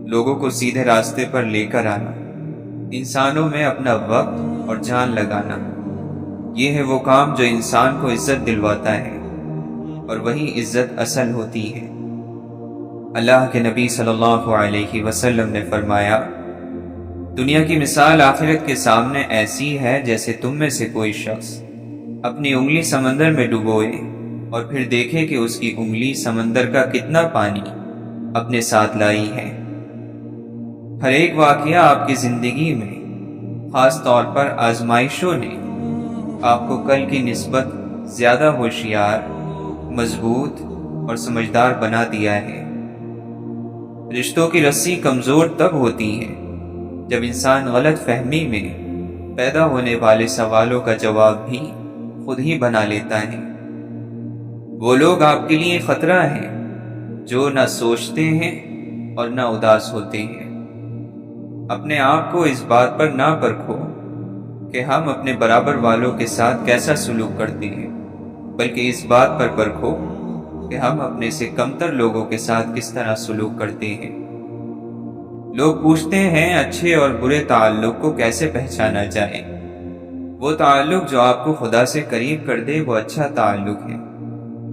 لوگوں کو سیدھے راستے پر لے کر آنا، انسانوں میں اپنا وقت اور جان لگانا۔ یہ ہے وہ کام جو انسان کو عزت دلواتا ہے، اور وہی عزت اصل ہوتی ہے۔ اللہ کے نبی صلی اللہ علیہ وسلم نے فرمایا، دنیا کی مثال آخرت کے سامنے ایسی ہے جیسے تم میں سے کوئی شخص اپنی انگلی سمندر میں ڈبوئے اور پھر دیکھے کہ اس کی انگلی سمندر کا کتنا پانی اپنے ساتھ لائی ہے۔ ہر ایک واقعہ آپ کی زندگی میں، خاص طور پر آزمائشوں نے، آپ کو کل کی نسبت زیادہ ہوشیار، مضبوط اور سمجھدار بنا دیا ہے۔ رشتوں کی رسی کمزور تب ہوتی ہے جب انسان غلط فہمی میں پیدا ہونے والے سوالوں کا جواب بھی خود ہی بنا لیتا ہے۔ وہ لوگ آپ کے لیے خطرہ ہیں جو نہ سوچتے ہیں اور نہ اداس ہوتے ہیں۔ اپنے آپ کو اس بات پر نہ پرکھو کہ ہم اپنے برابر والوں کے ساتھ کیسا سلوک کرتے ہیں، بلکہ اس بات پر پرکھو کہ ہم اپنے سے کمتر لوگوں کے ساتھ کس طرح سلوک کرتے ہیں۔ لوگ پوچھتے ہیں اچھے اور برے تعلق کو کیسے پہچانا جائے۔ وہ تعلق جو آپ کو خدا سے قریب کر دے وہ اچھا تعلق ہے،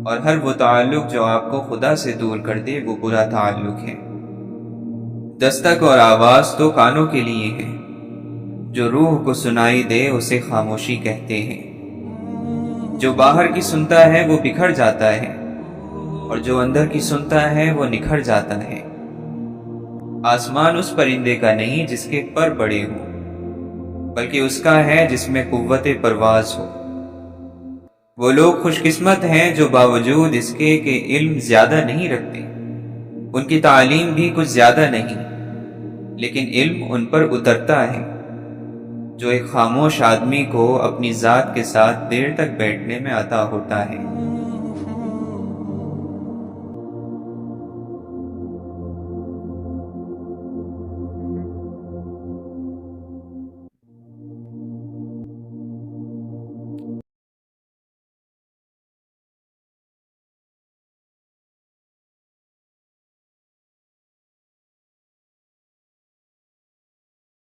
اور ہر وہ تعلق جو آپ کو خدا سے دور کر دے وہ برا تعلق ہے۔ دستک اور آواز تو کانوں کے لیے ہے، جو روح کو سنائی دے اسے خاموشی کہتے ہیں۔ جو باہر کی سنتا ہے وہ بکھر جاتا ہے، اور جو اندر کی سنتا ہے وہ نکھر جاتا ہے۔ آسمان اس پرندے کا نہیں جس کے پر بڑے ہوں، بلکہ اس کا ہے جس میں قوت پرواز ہو۔ وہ لوگ خوش قسمت ہیں جو باوجود اس کے کہ علم زیادہ نہیں رکھتے، ان کی تعلیم بھی کچھ زیادہ نہیں، لیکن علم ان پر اترتا ہے۔ جو ایک خاموش آدمی کو اپنی ذات کے ساتھ دیر تک بیٹھنے میں عطا ہوتا ہے۔